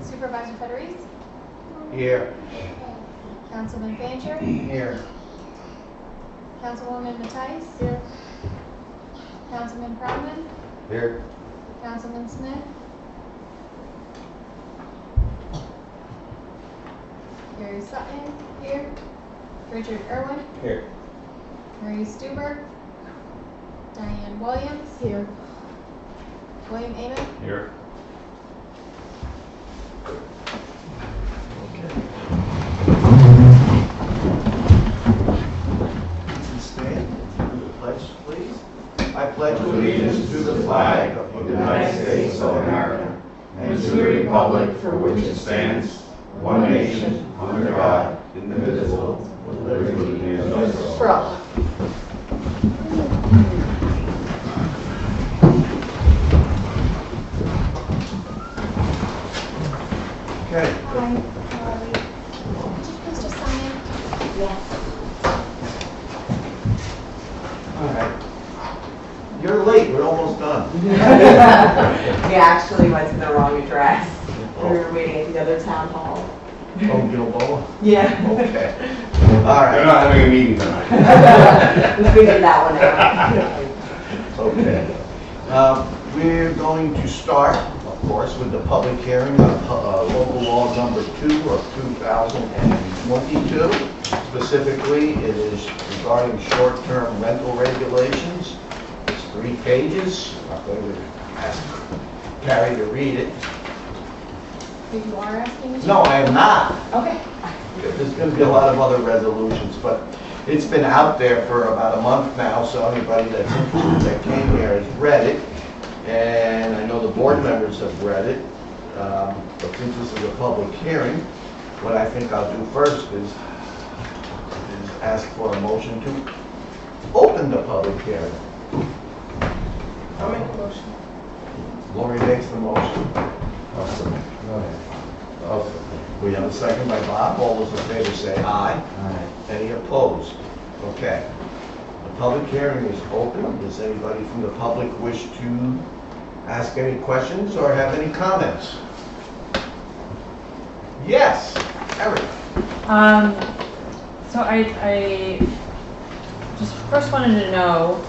Supervisor Federici? Here. Councilman Fancher? Here. Councilwoman Mattice? Here. Councilman Proudman? Here. Councilman Smith? Gary Sutton? Here. Richard Irwin? Here. Marie Stuber? Diane Williams? Here. William Amon? Here. Stand. Do the pledge, please. I pledge allegiance to the flag of the United States of America and to the republic for which it stands, one nation, under God, indivisible, with liberty and justice for all. Okay. Hi. Could you please just sign in? Yes. All right. You're late. We're almost done. We actually went to the wrong address. We were waiting at the other town hall. Oh, Gilboa? Yeah. Okay. All right. They're not having a meeting tonight. We figured that one out. Okay. We're going to start, of course, with the public hearing of local law number 2 of 2022. Specifically, it is regarding short-term rental regulations. It's 3 pages. I'm going to ask Carrie to read it. If you are asking me to? No, I am not. Okay. There's going to be a lot of other resolutions, but it's been out there for about a month now, so anybody that's interested that came here has read it. And I know the board members have read it, but since this is a public hearing, what I think I'll do first is ask for a motion to open the public hearing. I'll make a motion. Lori makes the motion. We have a second by Bob. All those in favor say aye. Aye. Any opposed? Okay. The public hearing is open. Does anybody from the public wish to ask any questions or have any comments? Yes, Eric. So I just first wanted to know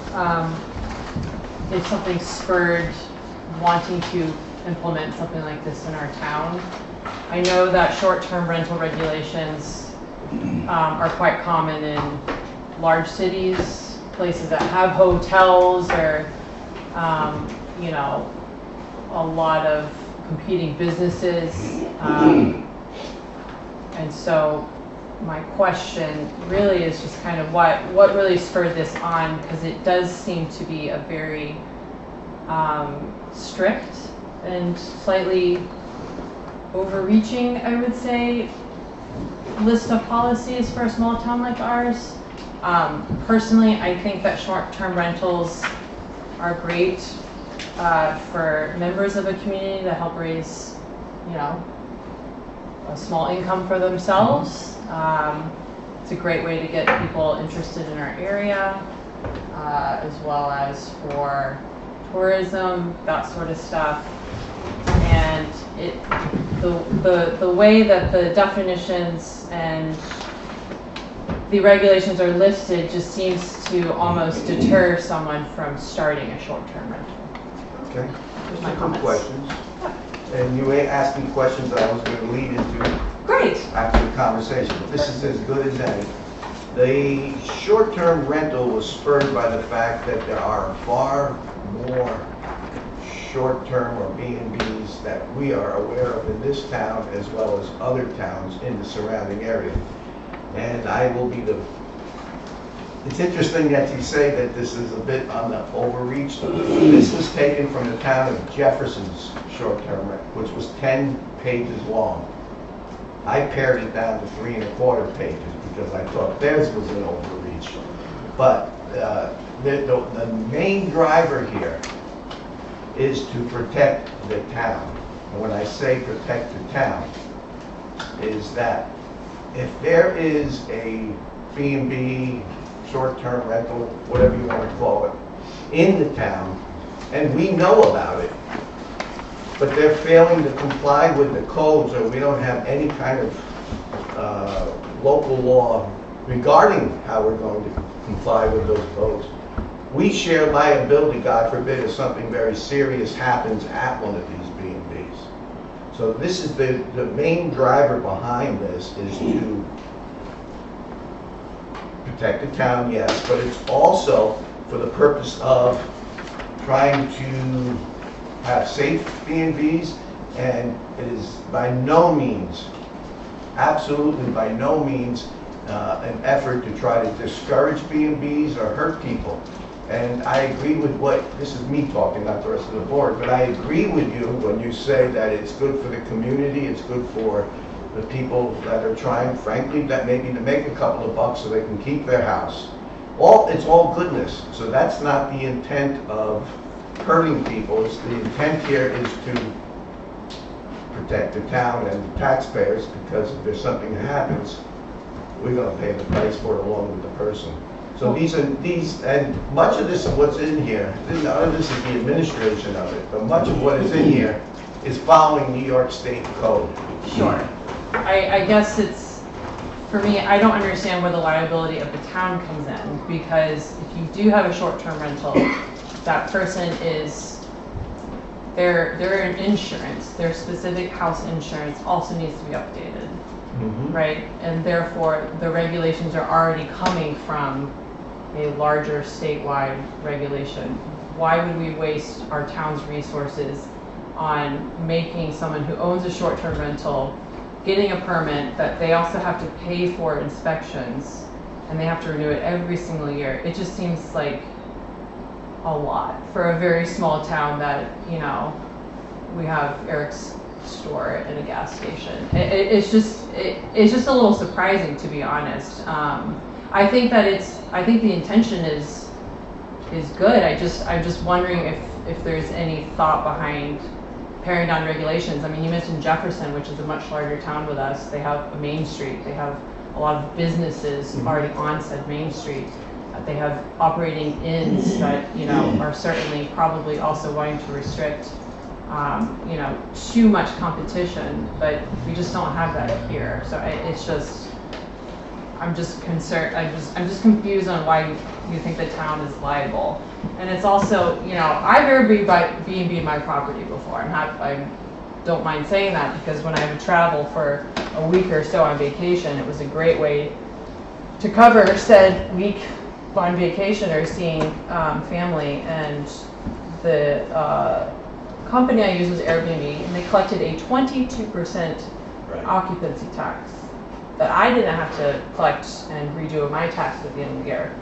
if something spurred wanting to implement something like this in our town. I know that short-term rental regulations are quite common in large cities, places that have hotels or, you know, a lot of competing businesses. And so my question really is just kind of what really spurred this on, because it does seem to be a very strict and slightly overreaching, I would say, list of policies for a small town like ours. Personally, I think that short-term rentals are great for members of a community that help raise, you know, a small income for themselves. It's a great way to get people interested in our area, as well as for tourism, that sort of stuff. And the way that the definitions and the regulations are listed just seems to almost deter someone from starting a short-term rental. Okay. There's my Good comments. questions. And you asked me questions that I was going to lead into Great. after the conversation. This is as good as any. The short-term rental was spurred by the fact that there are far more short-term or B&Bs that we are aware of in this town as well as other towns in the surrounding area. And I will be the... It's interesting that you say that this is a bit on the overreach. This was taken from the town of Jefferson's short-term rent, which was 10 pages long. I pared it down to 3 1/4 pages because I thought theirs was an overreach. But the main driver here is to protect the town. And when I say protect the town, is that if there is a B&B, short-term rental, whatever you want to call it, in the town, and we know about it, but they're failing to comply with the codes, or we don't have any kind of local law regarding how we're going to comply with those codes. We share liability, God forbid, if something very serious happens at one of these B&Bs. So this is the main driver behind this, is to protect the town, yes, but it's also for the purpose of trying to have safe B&Bs, and it is by no means, absolutely by no means, an effort to try to discourage B&Bs or hurt people. And I agree with this is me talking, not the rest of the board, but I agree with you when you say that it's good for the community, it's good for the people that are trying, frankly, that maybe to make a couple of bucks so they can keep their house. It's all goodness. So that's not the intent of hurting people. The intent here is to protect the town and the taxpayers, because if there's something that happens, we're going to pay the price for it along with the person. So and much of this, what's in here, none of this is the administration of it, but much of what is in here is following New York State code. Sure. I guess it's, for me, I don't understand where the liability of the town comes in, because if you do have a short-term rental, that person is, their insurance, their specific house insurance also needs to be updated, right? And therefore, the regulations are already coming from a larger statewide regulation. Why would we waste our town's resources on making someone who owns a short-term rental getting a permit that they also have to pay for inspections, and they have to renew it every single year? It just seems like a lot for a very small town that, you know, we have Eric's store and a gas station. It's just a little surprising, to be honest. I think the intention is good. I'm just wondering if there's any thought behind paring down regulations. I mean, you mentioned Jefferson, which is a much larger town with us. They have a Main Street. They have a lot of businesses already on said Main Street. They have operating inns that, you know, are certainly probably also wanting to restrict, you know, too much competition, but we just don't have that here. So it's just, I'm just concerned, I'm just confused on why you think the town is liable. And it's also, you know, I've Airbnb in my property before. I don't mind saying that, because when I would travel for a week or so on vacation, it was a great way to cover said week on vacation or seeing family. And the company I used was Airbnb, and they collected a 22% occupancy tax that I didn't have to collect and redo my taxes at the end of the year.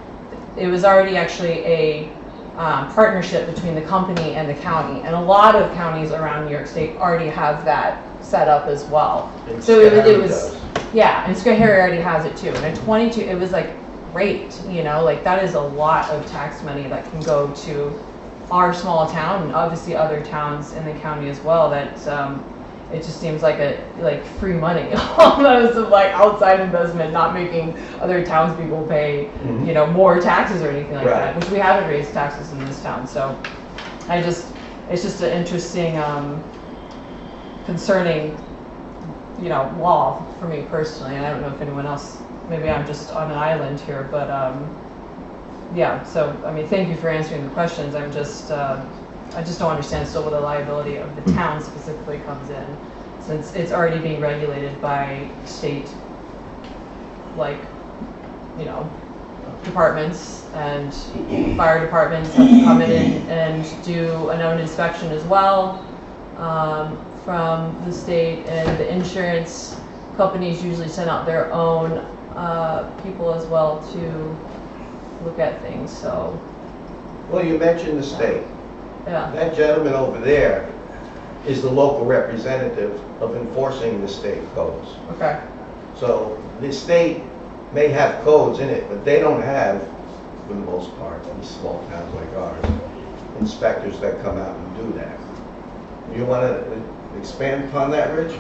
It was already actually a partnership between the company and the county, and a lot of counties around New York State already have that set up as well. And So it was does. yeah, and Schoharie already has it too. And at 22, it was like great, you know, like that is a lot of tax money that can go to our small town, and obviously other towns in the county as well. That it just seems like free money almost, of like outside investment, not making other townspeople pay, you know, more taxes or anything like that, which we haven't raised taxes in this town. So it's just an interesting, concerning, you know, law for me personally. And I don't know if anyone else, maybe I'm just on an island here, but yeah. So I mean, thank you for answering the questions. I just don't understand still where the liability of the town specifically comes in, since it's already being regulated by state, like, you know, departments, and fire departments have to come in and do an own inspection as well from the state, and the insurance companies usually send out their own people as well to look at things. So, Well, you mentioned the state. yeah. That gentleman over there is the local representative of enforcing the state codes. Okay. So the state may have codes in it, but they don't have, for the most part, in small towns like ours, inspectors that come out and do that. You want to expand upon that, Rich?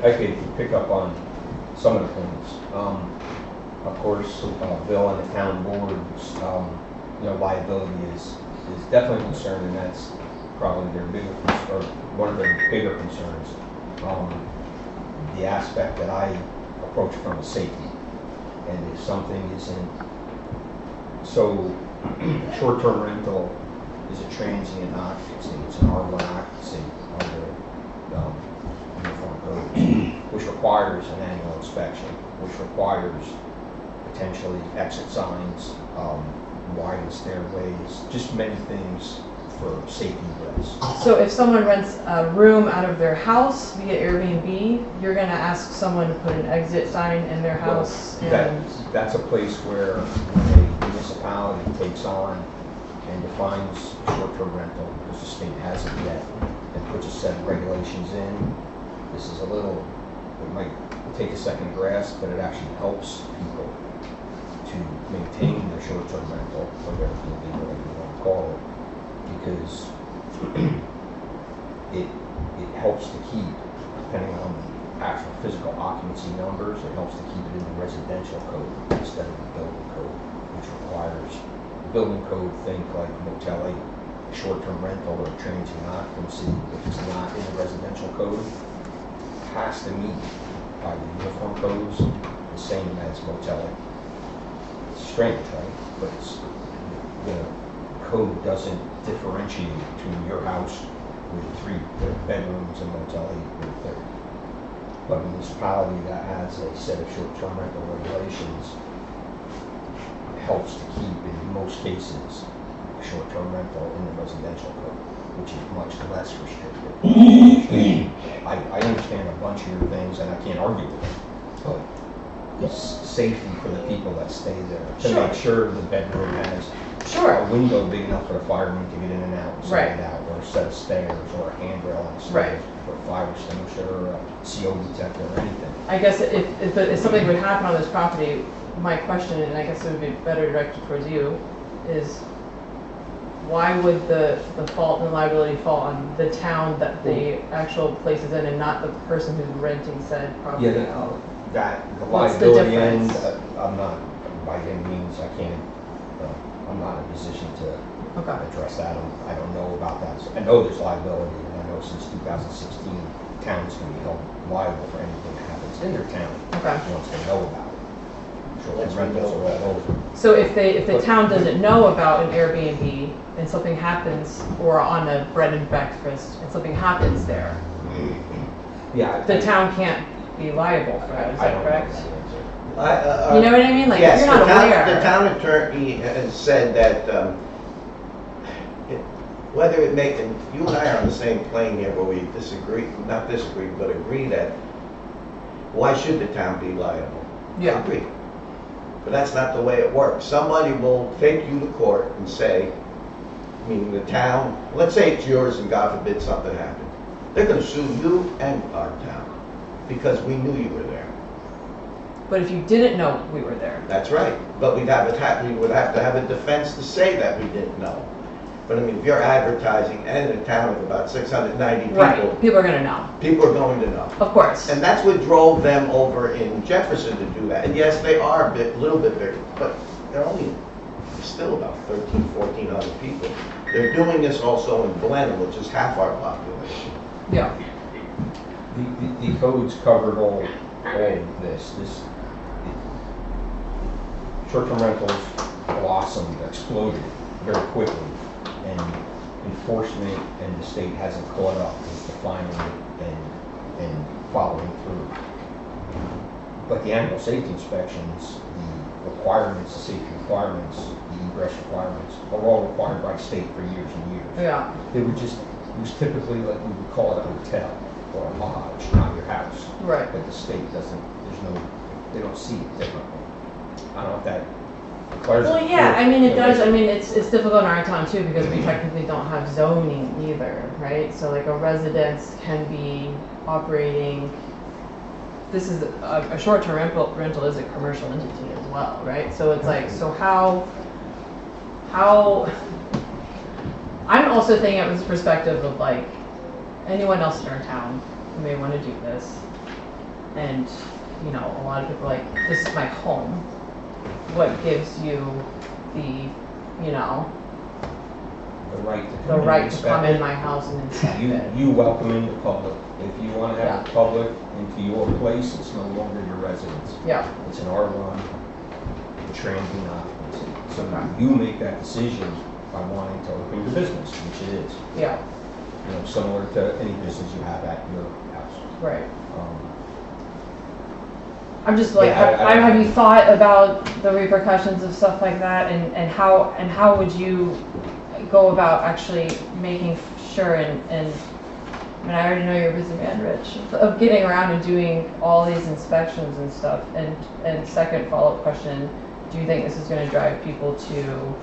I could pick up on some of the points. Of course, Bill and the town board's, you know, liability is definitely a concern, and that's probably their bigger, or one of their bigger concerns. The aspect that I approach from is safety. And if something isn't, so short-term rental is a transient occupancy, it's an R1 occupancy under uniform code, which requires an annual inspection, which requires potentially exit signs, widened stairways, just many things for safety risks. So if someone rents a room out of their house via Airbnb, you're gonna ask someone to put an exit sign in their house and, That's a place where when a municipality takes on and defines short-term rental, because the state hasn't yet, and puts a set of regulations in. This is a little, it might take a second grasp, but it actually helps people to maintain their short-term rental, or their Airbnb, whatever you want to call it, because it helps to keep, depending on the actual physical occupancy numbers, it helps to keep it in the residential code instead of the building code, which requires the building code, think like Motel 8, short-term rental or transient occupancy, if it's not in the residential code, has to meet by the uniform codes the same as Motel 8. It's strange, right? But it's, the code doesn't differentiate between your house with 3 bedrooms and Motel 8 with 30. But a municipality that has a set of short-term rental regulations helps to keep, in most cases, short-term rental in the residential code, which is much less restrictive. I understand a bunch of your things, and I can't argue with them, but it's safety for the people that stay there, to Sure. make sure the bedroom has sure, a window big enough for the firemen to get in and out, and Right. slide out, or a set of stairs, or a handrail on the stairs, or a fire extinguisher, or a CO detector, or anything. I guess if something would happen on this property, my question, and I guess it would be better directed towards you, is why would the fault and liability fall on the town that the actual place is in and not the person who's renting said property? Yeah, that, the What's the liability end, difference? I'm not, by any means, I can't, I'm not in a position to Okay, address that. I don't know about that. I know there's liability, and I know since 2016, towns can be held liable for anything that happens in their town, okay. once they know about it. Once Short-term we rentals know are all about it. over. So if the town doesn't know about an Airbnb and something happens, or on a bread and breakfast, and something happens there, Yeah. the town can't be liable for it, is I that don't correct? know the answer. You know what I mean? Like, if Yes, you're not aware. the town attorney has said that, whether it make, and you and I are on the same plane here, where we disagree, not disagree, but agree that, why should the town be liable? Yeah. Agree. But that's not the way it works. Somebody will take you to court and say, meaning the town, let's say it's yours and God forbid something happened. They're gonna sue you and our town, because we knew you were there. But if you didn't know we were there, That's right, but we would have to have a defense to say that we didn't know. But I mean, if you're advertising and in a town of about 690 people, right, people are gonna know, people are going to know. of course. And that's what drove them over in Jefferson to do that. And yes, they are a little bit bigger, but they're only still about 13, 1400 people. They're doing this also in Blenheim, which is half our population. Yeah, The codes covered all of this. Short-term rentals blossomed, exploded very quickly, and enforcement and the state hasn't caught up with defining it and following through. But the annual safety inspections, the requirements, the safety requirements, the egress requirements, are all required by state for years and years. yeah, It was typically like we would call it a hotel or a lodge, not your house. right. But the state doesn't, they don't see it differently. I don't know if that declares. Well, yeah, I mean, it does, I mean, it's difficult in our town too, because we technically don't have zoning either, right? So like a residence can be operating, this is, a short-term rental is a commercial entity as well, right? So it's like, so how, I'm also thinking of this perspective of like, anyone else in our town who may want to do this, and, you know, a lot of people are like, this is my home. What gives you the, you know, The right to the come in right and to inspect come it. in my house and inspect it. You welcoming the public. If you want to have the Yeah. public into your place, it's no longer your residence. Yeah, It's an R1, transient occupancy. So Okay. you make that decision by wanting to open your business, which it is. yeah, You know, similar to any business you have at your house. right. Um, I'm just like, Yeah, I- have you thought about the repercussions of stuff like that, and how would you go about actually making sure and I mean, I already know you're a busy man, Rich, of getting around and doing all these inspections and stuff. And second follow-up question, do you think this is going to drive people to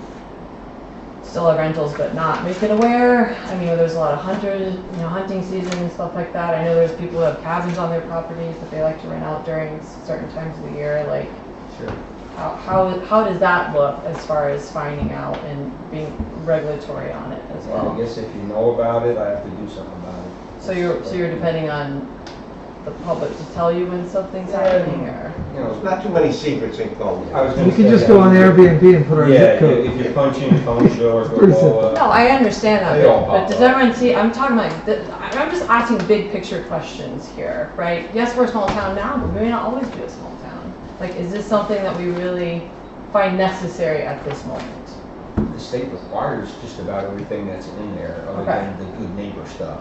still have rentals but not make it aware? I mean, there's a lot of hunters, hunting season and stuff like that. I know there's people who have cabins on their properties that they like to rent out during certain times of the year. Like, Sure. how does that look as far as finding out and being regulatory on it as Well, I well? guess if you know about it, I have to do something about it. So you're depending on the public to tell you when something's happening, or? You know, There's not too many secrets in Coleman. I was gonna We can say, just go on Airbnb and put our Yeah, zip code. if you punch in Conesville or Pretty simple. Gilboa, No, I understand that, They all but pop does up. everyone see, I'm talking like, I'm just asking big picture questions here, right? Yes, we're a small town now, but we may not always be a small town. Like, is this something that we really find necessary at this moment? the state requires just about everything that's in there, other Okay. than the good neighbor stuff.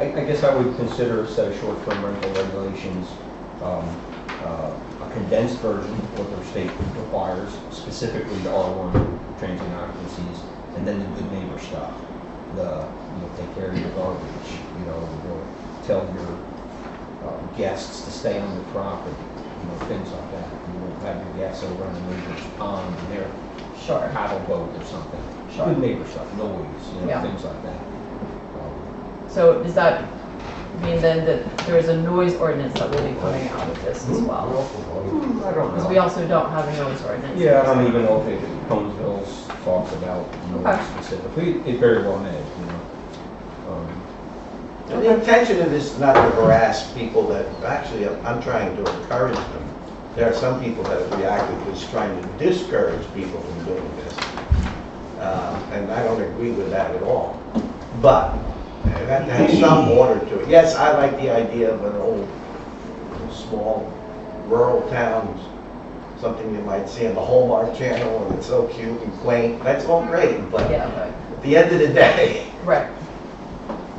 I guess I would consider a set of short-term rental regulations, a condensed version of what their state requires, specifically the R1 transient occupancies, and then the good neighbor stuff. Take care of your garbage, you'll tell your guests to stay on the property, things like that. You won't have your guests over on the neighbor's pond and their Sure. paddle boat or something. Sure. Good neighbor stuff, noise, Yeah. things like that. So does that mean then that there's a noise ordinance that will be coming out of this as well? I don't Because we know. also don't have a noise ordinance. Yeah, I don't even know if Conesville talks about Okay. noise specifically. It very well may, And the intention of this is not to harass people that, actually, I'm trying to encourage them. There are some people that have reacted to this, trying to discourage people from doing this. And I don't agree with that at all. But there have to have some order to it. Yes, I like the idea of an old, small, rural town, something you might see on the Hallmark Channel, and it's so cute and quaint. That's all great, but Yeah, at the end of the day, right.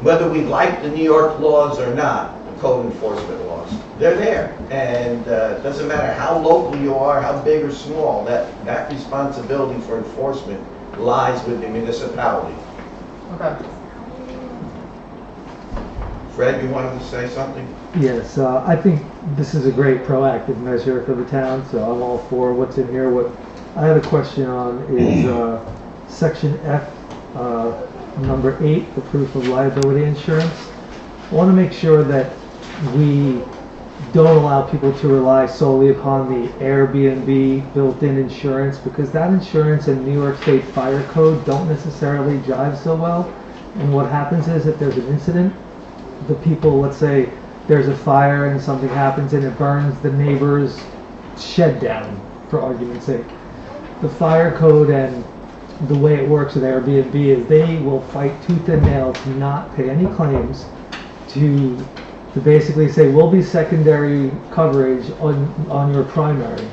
whether we like the New York laws or not, the code enforcement laws, they're there. And it doesn't matter how local you are, how big or small, that responsibility for enforcement lies with the municipality. Okay. Fred, you wanted to say something? Yes, I think this is a great proactive measure for the town, so I'm all for what's in here. What I had a question on is section F, number 8, the proof of liability insurance. I want to make sure that we don't allow people to rely solely upon the Airbnb built-in insurance, because that insurance and New York State Fire Code don't necessarily jive so well. And what happens is, if there's an incident, the people, let's say there's a fire and something happens and it burns the neighbor's shed down, for argument's sake. The fire code and the way it works with Airbnb is they will fight tooth and nail to not pay any claims, to basically say, we'll be secondary coverage on your primary.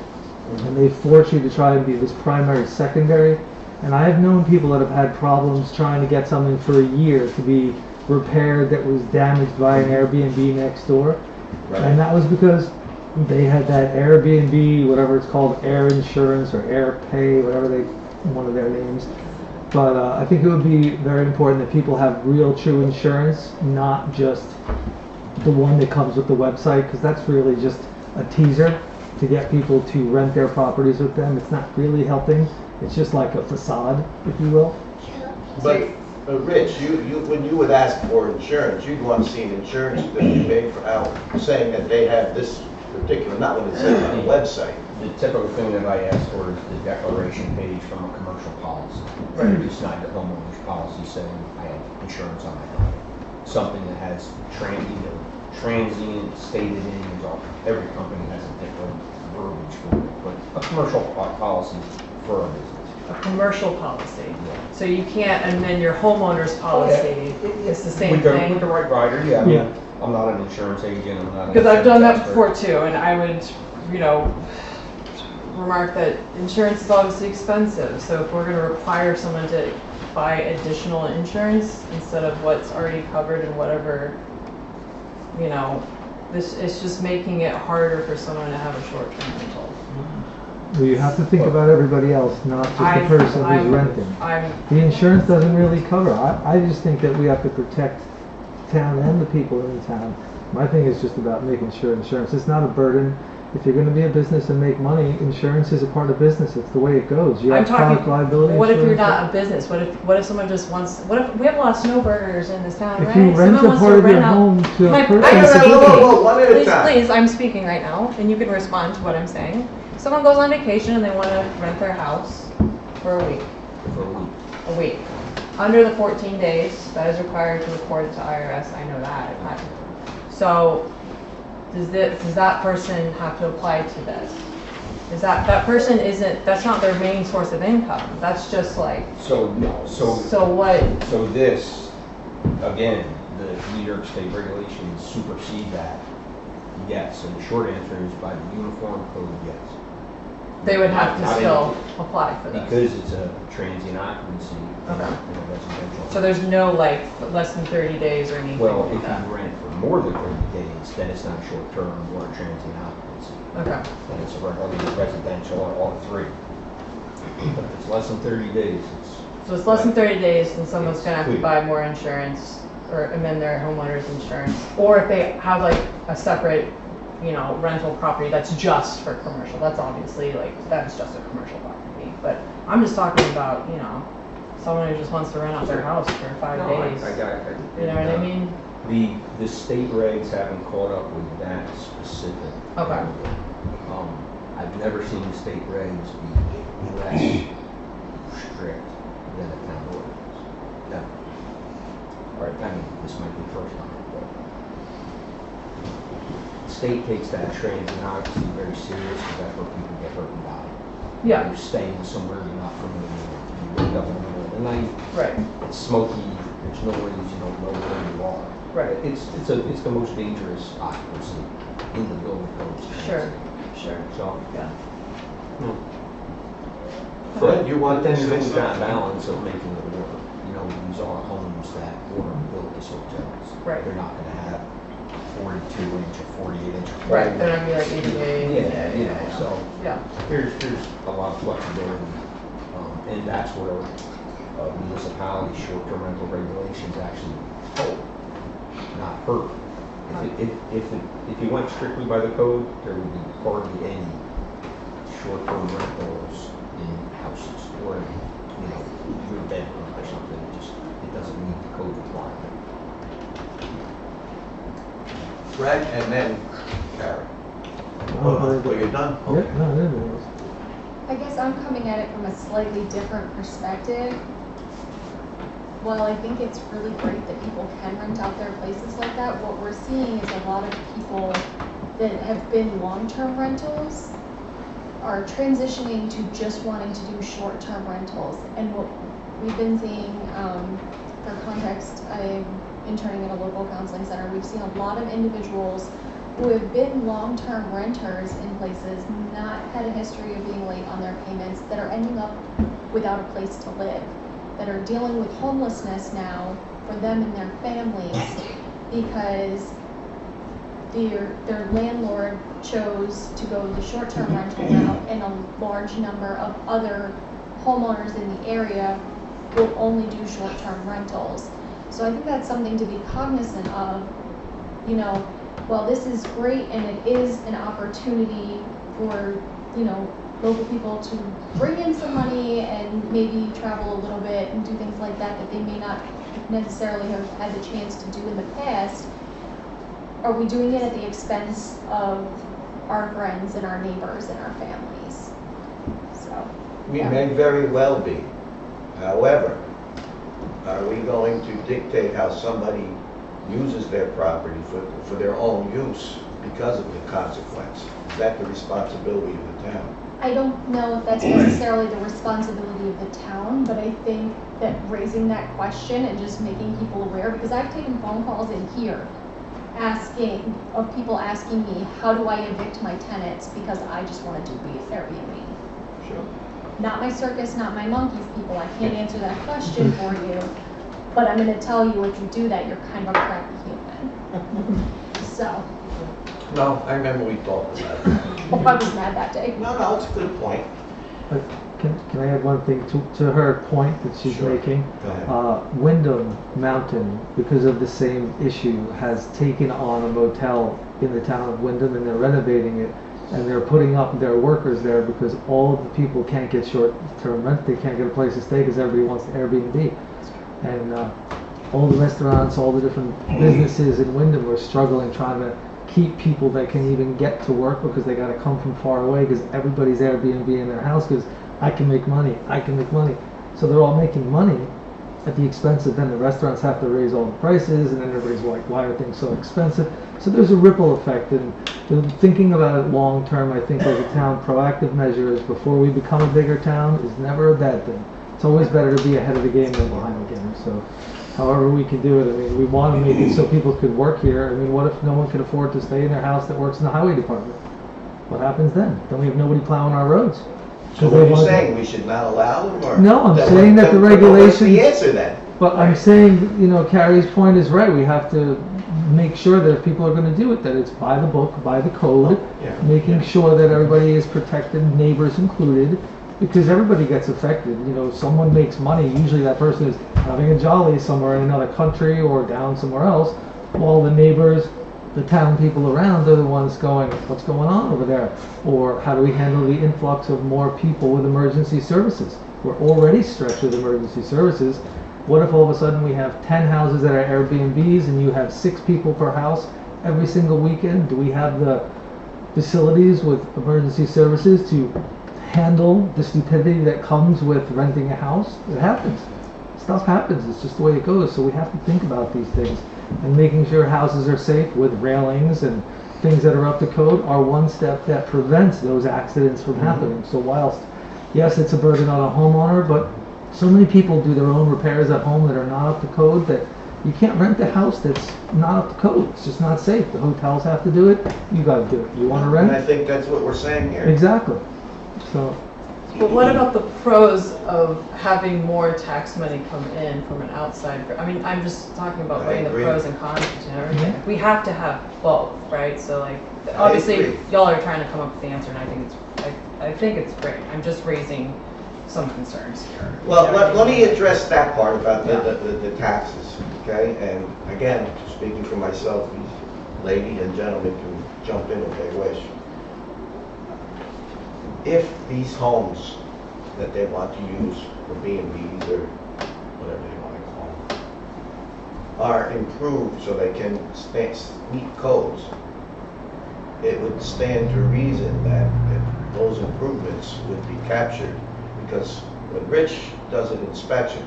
And they force you to try and be this primary secondary. And I have known people that have had problems trying to get something for a year to be repaired that was damaged by an Airbnb next door. And that was because they had that Airbnb, whatever it's called, Air Insurance or Air Pay, whatever one of their names. But I think it would be very important that people have real true insurance, not just the one that comes with the website, because that's really just a teaser to get people to rent their properties with them. It's not really helping. It's just like a facade, if you will. But Rich, when you would ask for insurance, you'd want to see an insurance that you made for out saying that they have this particular, not what it says on the website. The typical thing that I ask for is the declaration page from a commercial policy. Right. It's not the homeowner's policy saying I have insurance on my home. Something that has transient stated in, every company has a different verbiage for it, but a commercial policy for a business. a commercial policy. So you can't amend your homeowner's policy. It's the same With the thing. right rider, yeah. I Yeah. mean, I'm not an insurance agent, I'm not an Because I've done that insurance before expert. too, and I would, you know, remark that insurance is obviously expensive. So if we're going to require someone to buy additional insurance instead of what's already covered in whatever, you know, this it's just making it harder for someone to have a short-term rental. Well, you have to think about everybody else, not just the person who's renting. The insurance doesn't really cover. I just think that we have to protect town and the people in town. My thing is just about making sure insurance is not a burden. If you're going to be a business and make money, insurance is a part of business. It's the way it goes. You I'm have product talking, liability what if you're insurance. not a business? What if someone just wants, what if, we have a lot of snowbirders in this town, If right? you rent Someone a wants part to of your rent out- home to My- a person, I it's a know, good thing. Whoa, one at a Please, time. please, I'm speaking right now, and you can respond to what I'm saying. Someone goes on vacation and they want to rent their house for a week. For a week. A week. Under the 14 days, that is required to report it to IRS, I know that. So, does that person have to apply to this? Is that person isn't, that's not their main source of income, that's just like, So what? So this, again, the New York State regulations supersede that. Yes, and the short answer is by the uniform code, yes. They would have to Not still apply for this? Because it's a transient occupancy in Okay. a residential. So there's no like less than 30 days or anything Well, like if that? you rent for more than 30 days, then it's not short term or a transient occupancy. Okay, Then it's a residential or all three. But if it's less than 30 days, it's. so it's less than 30 days, then someone's It's gonna have to clear. buy more insurance or amend their homeowner's insurance. Or if they have like a separate, you know, rental property that's just for commercial, that's obviously like, that's just a commercial property. But I'm just talking about, you know, someone who just wants to rent out their house for 5 No, days. I got it. You know what I mean? The state regs haven't caught up with that specific. Okay. area. I've never seen the state regs be less strict than the town ordinance. Never. Or, I mean, this might be the first time, but the state takes that transient occupancy very serious because that's where people get hurt and die. Yeah, You're staying somewhere you're not familiar with. You wake up in the middle of the night, right, it's smoky, there's noise, you don't know where you are. right. It's the most dangerous occupancy in the building codes. Sure, sure, So, yeah. Fred, you want but then this there's thing- that balance of making it work. You know, these are homes that were built as hotels. Right. They're not gonna have 42-inch or 48-inch. Right, they're gonna be like ADA. Yeah, you know, so Yeah, there's a lot of flexibility. And that's where municipality short-term rental regulations actually help, not hurt. If you went strictly by the code, there would be hardly any short-term rentals in houses or, you know, your bedroom or something. It doesn't meet the code requirement. Fred, and then Karen. Oh, Well, you're done? Yeah, Okay. no, there it is. I guess I'm coming at it from a slightly different perspective. While I think it's really great that people can rent out their places like that, what we're seeing is a lot of people that have been long-term rentals are transitioning to just wanting to do short-term rentals. And what we've been seeing, for context, I'm interning at a local counseling center. We've seen a lot of individuals who have been long-term renters in places, not had a history of being late on their payments, that are ending up without a place to live, that are dealing with homelessness now for them and their families because their landlord chose to go the short-term rental route, and a large number of other homeowners in the area will only do short-term rentals. So I think that's something to be cognizant of. You know, while this is great and it is an opportunity for, you know, local people to bring in some money and maybe travel a little bit and do things like that that they may not necessarily have had the chance to do in the past, are we doing it at the expense of our friends and our neighbors and our families? So, We yeah. may very well be. However, are we going to dictate how somebody uses their property for their own use because of the consequence? Is that the responsibility of the town? I don't know if that's necessarily the responsibility of the town, but I think that raising that question and just making people aware, because I've taken phone calls in here of people asking me, how do I evict my tenants because I just want to do Airbnb. Sure. Not my circus, not my monkeys people, I can't answer that question for you, but I'm gonna tell you if you do that, you're kind of a crappy human. So, No, I remember we talked about it. I was mad that day. No, it's a good point. But can I add one thing to her point that she's Sure. making? Go ahead. Wyndham Mountain, because of the same issue, has taken on a motel in the town of Wyndham, and they're renovating it, and they're putting up their workers there because all of the people can't get short-term rent. They can't get a place to stay because everybody wants the Airbnb. And all the restaurants, all the different businesses in Wyndham are struggling trying to keep people that can even get to work because they got to come from far away because everybody's Airbnb in their house because I can make money. So they're all making money at the expense of then the restaurants have to raise all the prices, and then everybody's like, why are things so expensive? So there's a ripple effect, and thinking about it long term, I think as a town, proactive measures before we become a bigger town is never a bad thing. It's always better to be ahead of the game than behind the game. So however we can do it, I mean, we want to make it so people could work here. I mean, what if no one could afford to stay in their house that works in the highway department? What happens then? Then we have nobody plowing our roads. So what are you saying, we should not allow them, or? No, I'm saying that the What's regulations. the answer then? But I'm saying, you know, Carrie's point is right. We have to make sure that if people are going to do it, that it's by the book, by the code, Yeah. making sure that everybody is protected, neighbors included, because everybody gets affected. You know, someone makes money. Usually that person is having a jolly somewhere in another country or down somewhere else, while the neighbors, the town people around are the ones going, what's going on over there? Or how do we handle the influx of more people with emergency services? We're already stretched with emergency services. What if all of a sudden we have 10 houses that are Airbnbs and you have 6 people per house every single weekend? Do we have the facilities with emergency services to handle the stupidity that comes with renting a house? It happens. Stuff happens. It's just the way it goes. So we have to think about these things. And making sure houses are safe with railings and things that are up to code are one step that prevents those accidents from happening. So whilst, yes, it's a burden on a homeowner, but so many people do their own repairs at home that are not up to code that you can't rent a house that's not up to code. It's just not safe. The hotels have to do it. You gotta do it. You wanna And I rent? think that's what we're saying here. Exactly. So, But what about the pros of having more tax money come in from an outside? I mean, I'm just talking about I weighing the agree. pros and cons and everything. Yeah. We have to have both, right? So like, I obviously, agree. y'all are trying to come up with the answer, and I think it's great. I'm just raising some concerns here. Well, let me address that part about the taxes, okay? And again, speaking for myself, these lady and gentlemen can jump in if they wish. If these homes that they want to use for B&Bs or whatever they want to call them, are improved so they can meet codes, it would stand to reason that those improvements would be captured. Because when Rich does an inspection,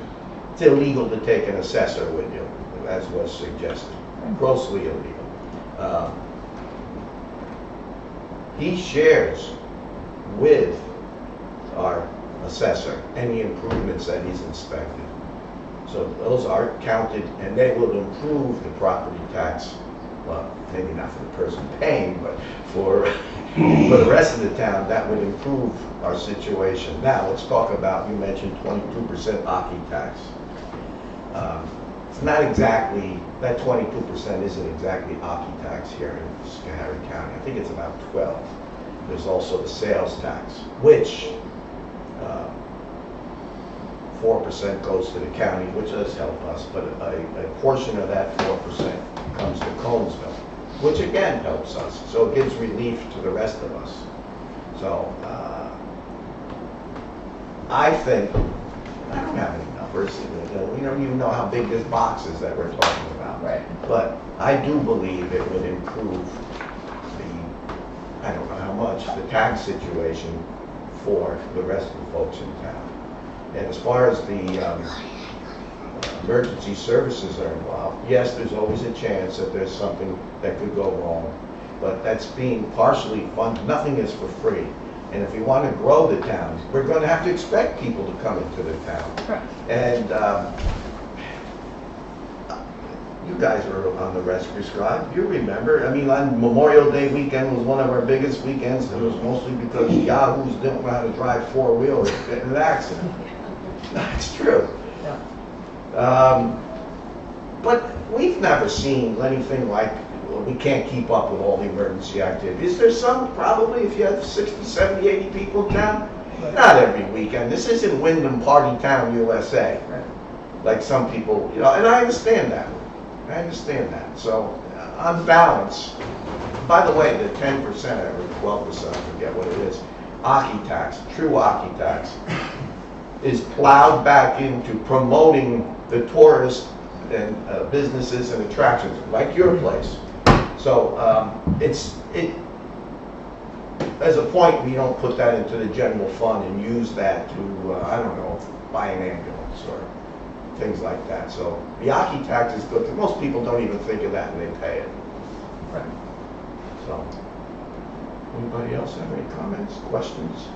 it's illegal to take an assessor with you, as was suggested, grossly illegal. He shares with our assessor any improvements that he's inspected. So those are counted, and they will improve the property tax, well, maybe not for the person paying, but for the rest of the town, that would improve our situation. Now, let's talk about, you mentioned 22% occupancy tax. It's not exactly, that 22% isn't exactly occupancy tax here in Schoharie County. I think it's about 12. There's also the sales tax, which 4% goes to the county, which does help us, but a portion of that 4% comes to Conesville, which again helps us. So it gives relief to the rest of us. So I think, I don't have any numbers, you know how big this box is that we're talking about. Right. But I do believe it would improve the, I don't know how much, the tax situation for the rest of the folks in town. And as far as the emergency services are involved, yes, there's always a chance that there's something that could go wrong, but that's being partially funded. Nothing is for free. And if we want to grow the town, we're going to have to expect people to come into the town. Correct. And you guys were on the rescue squad, you remember, I mean, on Memorial Day weekend was one of our biggest weekends, and it was mostly because yahoos didn't know how to drive four-wheelers, get in an accident. That's true. But we've never seen anything like, well, we can't keep up with all the emergency activities. There's some, probably, if you have 60, 70, 80 people in town, not every weekend. This isn't Wyndham Party Town, USA. Like some people, you know, and I understand that. I understand that. So, on balance, by the way, the 10% or 12%, I forget what it is, Aki tax, true Aki tax, is plowed back into promoting the tourist and businesses and attractions, like your place. So, as a point, we don't put that into the general fund and use that to, I don't know, buy an ambulance or things like that. So the Aki tax is good. Most people don't even think of that and they pay it. Right. So, anybody else have any comments, questions,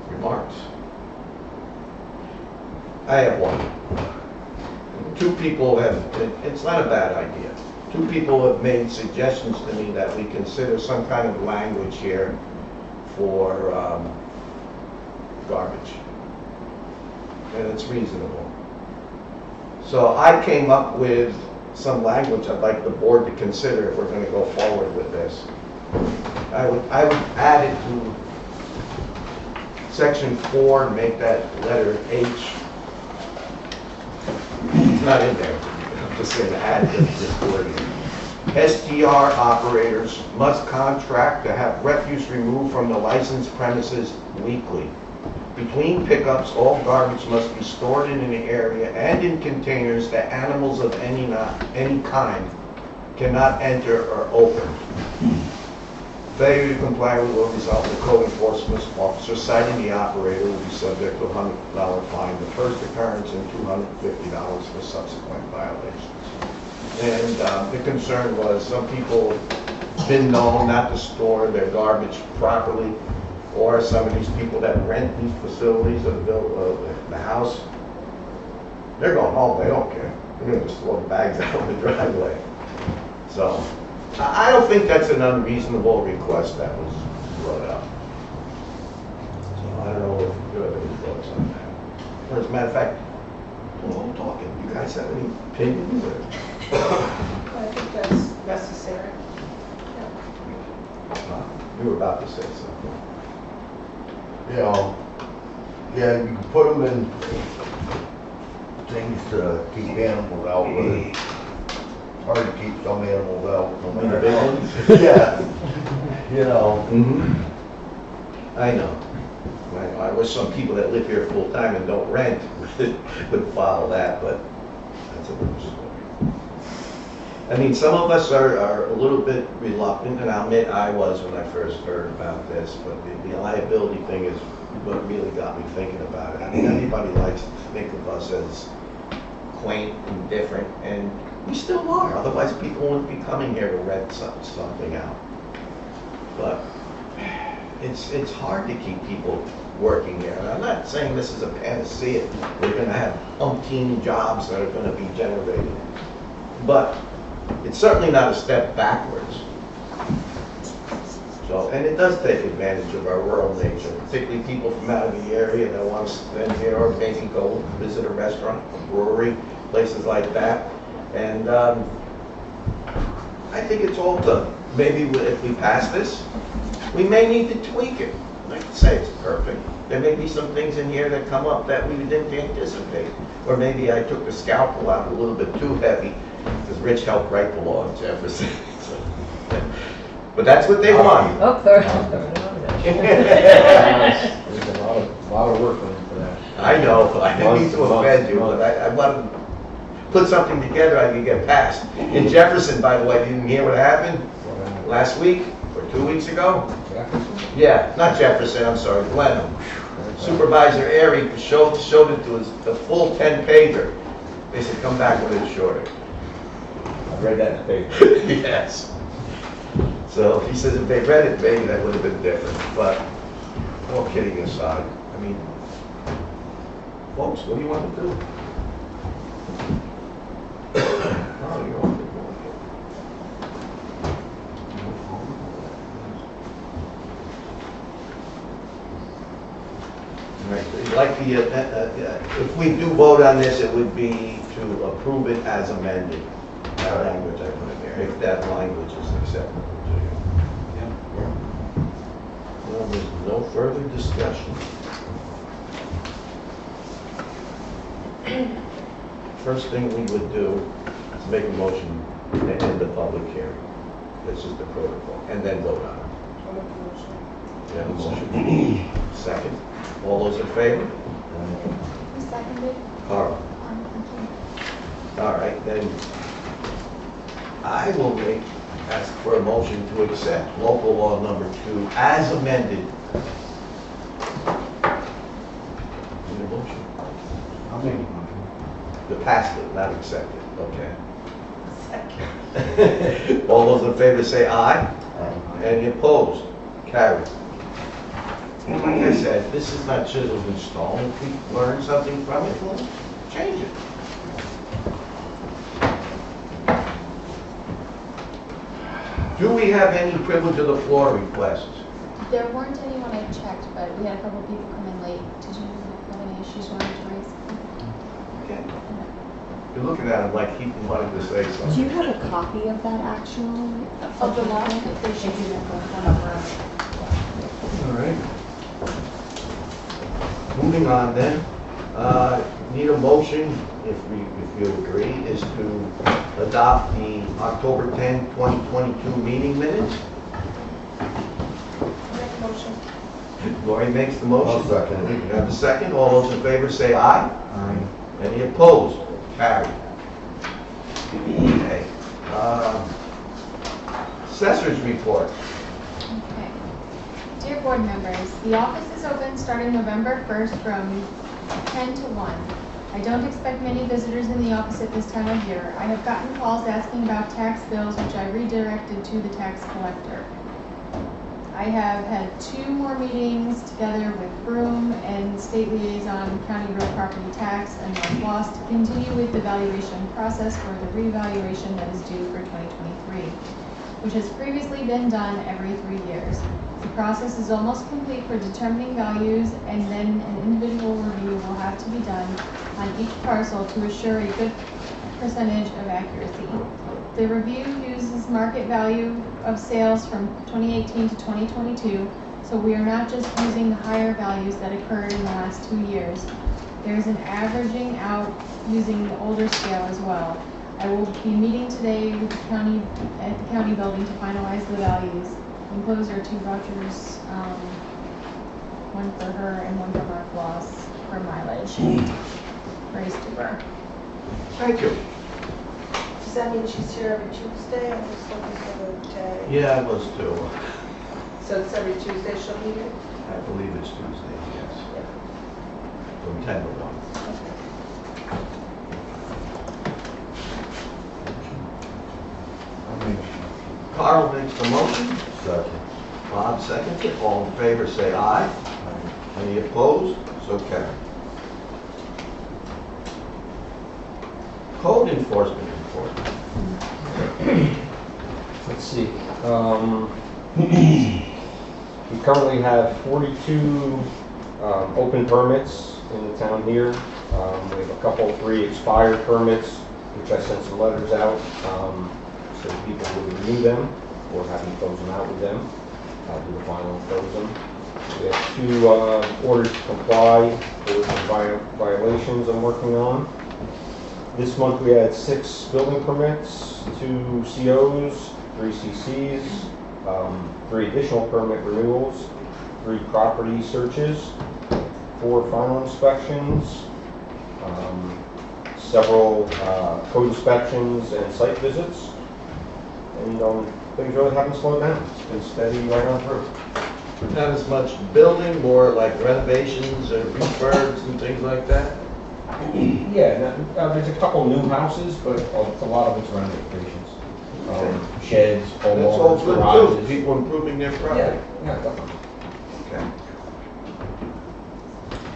remarks? I have one. Two people have, it's not a bad idea. Two people have made suggestions to me that we consider some kind of language here for garbage. And it's reasonable. So I came up with some language I'd like the board to consider if we're going to go forward with this. I would add it to section 4 and make that letter H. It's not in there. I'm just saying add this wording. STR operators must contract to have refuse removed from the licensed premises weekly. Between pickups, all garbage must be stored in an area and in containers that animals of any kind cannot enter or open. Failure to comply with will result in the code enforcement officer citing the operator will be subject to a $100 fine the first occurrence and $250 for subsequent violations. And the concern was some people have been known not to store their garbage properly, or some of these people that rent these facilities or build the house, they're going home, they don't care. They're going to just throw the bags out in the driveway. So, I don't think that's an unreasonable request that was brought up. So, I don't know if you have any thoughts on that. Or as a matter of fact, we're all talking. You guys have any opinions? I think that's necessary. You were about to say something. Yeah, you can put them in things to keep animals out, but it's hard to keep some animals out. No The matter big how- ones? Yeah, you know. Mm-hmm. I know. I wish some people that live here full time and don't rent would follow that, but that's a different story. I mean, some of us are a little bit reluctant, and I'll admit I was when I first heard about this, but the liability thing is what really got me thinking about it. I mean, everybody likes to think of us as quaint and different, and we still are. Otherwise, people wouldn't be coming here to rent something out. But it's hard to keep people working here. And I'm not saying this is a panacea. We're going to have umpteen jobs that are going to be generated. But it's certainly not a step backwards. So, and it does take advantage of our rural nature, particularly people from out of the area that want to spend here or maybe go visit a restaurant, a brewery, places like that. And I think it's all done. Maybe if we pass this, we may need to tweak it. I can say it's perfect. There may be some things in here that come up that we didn't anticipate. Or maybe I took the scalpel out a little bit too heavy, because Rich helped write the law in Jefferson. But that's what they want. Oh, there. There's a lot of work on for that. I know, I didn't mean to offend you, but I wanted to put something together I could get passed. In Jefferson, by the way, you didn't hear what happened last week or 2 weeks ago? Yeah, not Jefferson, I'm sorry, Glenham. Supervisor Airy showed it to us, the full 10-pager. They said, come back with it shorter. I read that in the paper. Yes. So he says if they read it, maybe that would have been different. But All kidding aside, I mean, folks, what do you want to do? Oh, you want to do Right, like if we do vote on this, it would be to approve it as amended. That language I put in there, if that language is acceptable to you. Well, there's no further discussion. First thing we would do is make a motion to end the public hearing. This is the protocol, and then vote on it. I'll make a motion. You have a motion? Second. All those in favor? Who seconded? Carl. Thank you. All right, then I will ask for a motion to accept local law number 2 as amended. Need a motion? I'll make a motion. To pass it, not accept it, okay. Second. All those in favor say aye. Aye. Any opposed? Carried. And like I said, this is not chiseled in stone. If we learn something from it, we'll change it. Do we have any privilege of the floor requests? There weren't anyone I checked, but we had a couple of people come in late. Did you have any issues you wanted to raise? Okay. You're looking at him like he wanted to say Do something. you have a copy of that actual? Of the law? They should be one of All right. Moving on then, need a motion, if you agree, is to adopt the October 10, 2022 meeting minutes. Make a motion. Lori makes the motion. I'll second it. You have the second. All those in favor say aye. Aye. Any opposed? Carried. Okay. Assessors report. Okay. Dear board members, the office is open starting November 1st from 10 to 1. I don't expect many visitors in the office at this time of year. I have gotten calls asking about tax bills, which I redirected to the tax collector. I have had 2 more meetings together with Broome and State Liaison County Real Property Tax and North Loss to continue with the valuation process for the revaluation that is due for 2023, which has previously been done every 3 years. The process is almost complete for determining values, and then an individual review will have to be done on each parcel to assure a good percentage of accuracy. The review uses market value of sales from 2018 to 2022, so we are not just using the higher values that occurred in the last 2 years. There is an averaging out using the older scale as well. I will be meeting today with the county, at the county building to finalize the values. Enclosed are 2 vouchers, one for her and one for Mark Loss for mileage. Raised to her. Thank you. Does that mean she's here every Tuesday? I'm just looking for the day. Yeah, it was too. So it's every Tuesday she'll be here? I believe it's Tuesday, yes. From 10 to 1. I'll make Carl makes the motion. second. Bob seconds it. All in favor say aye. Any opposed? So carried. Code enforcement report. Let's see. We currently have 42 open permits in the town here. We have a couple, 3 expired permits, which I sent some letters out, so people will renew them, or have me close them out with them. I'll do the final and close them. We have 2 orders to comply, for some violations I'm working on. This month we had 6 building permits, 2 COs, 3 CCs, 3 additional permit renewals, 3 property searches, 4 final inspections, several code inspections and site visits. And things really haven't slowed down. It's been steady right on through. Not as much building, more like renovations or refurbs and things like that. Yeah, there's a couple new houses, but a lot of it's renovations. Sheds, That's all homeowners, good too. garages. People improving their property. Yeah, definitely. Okay.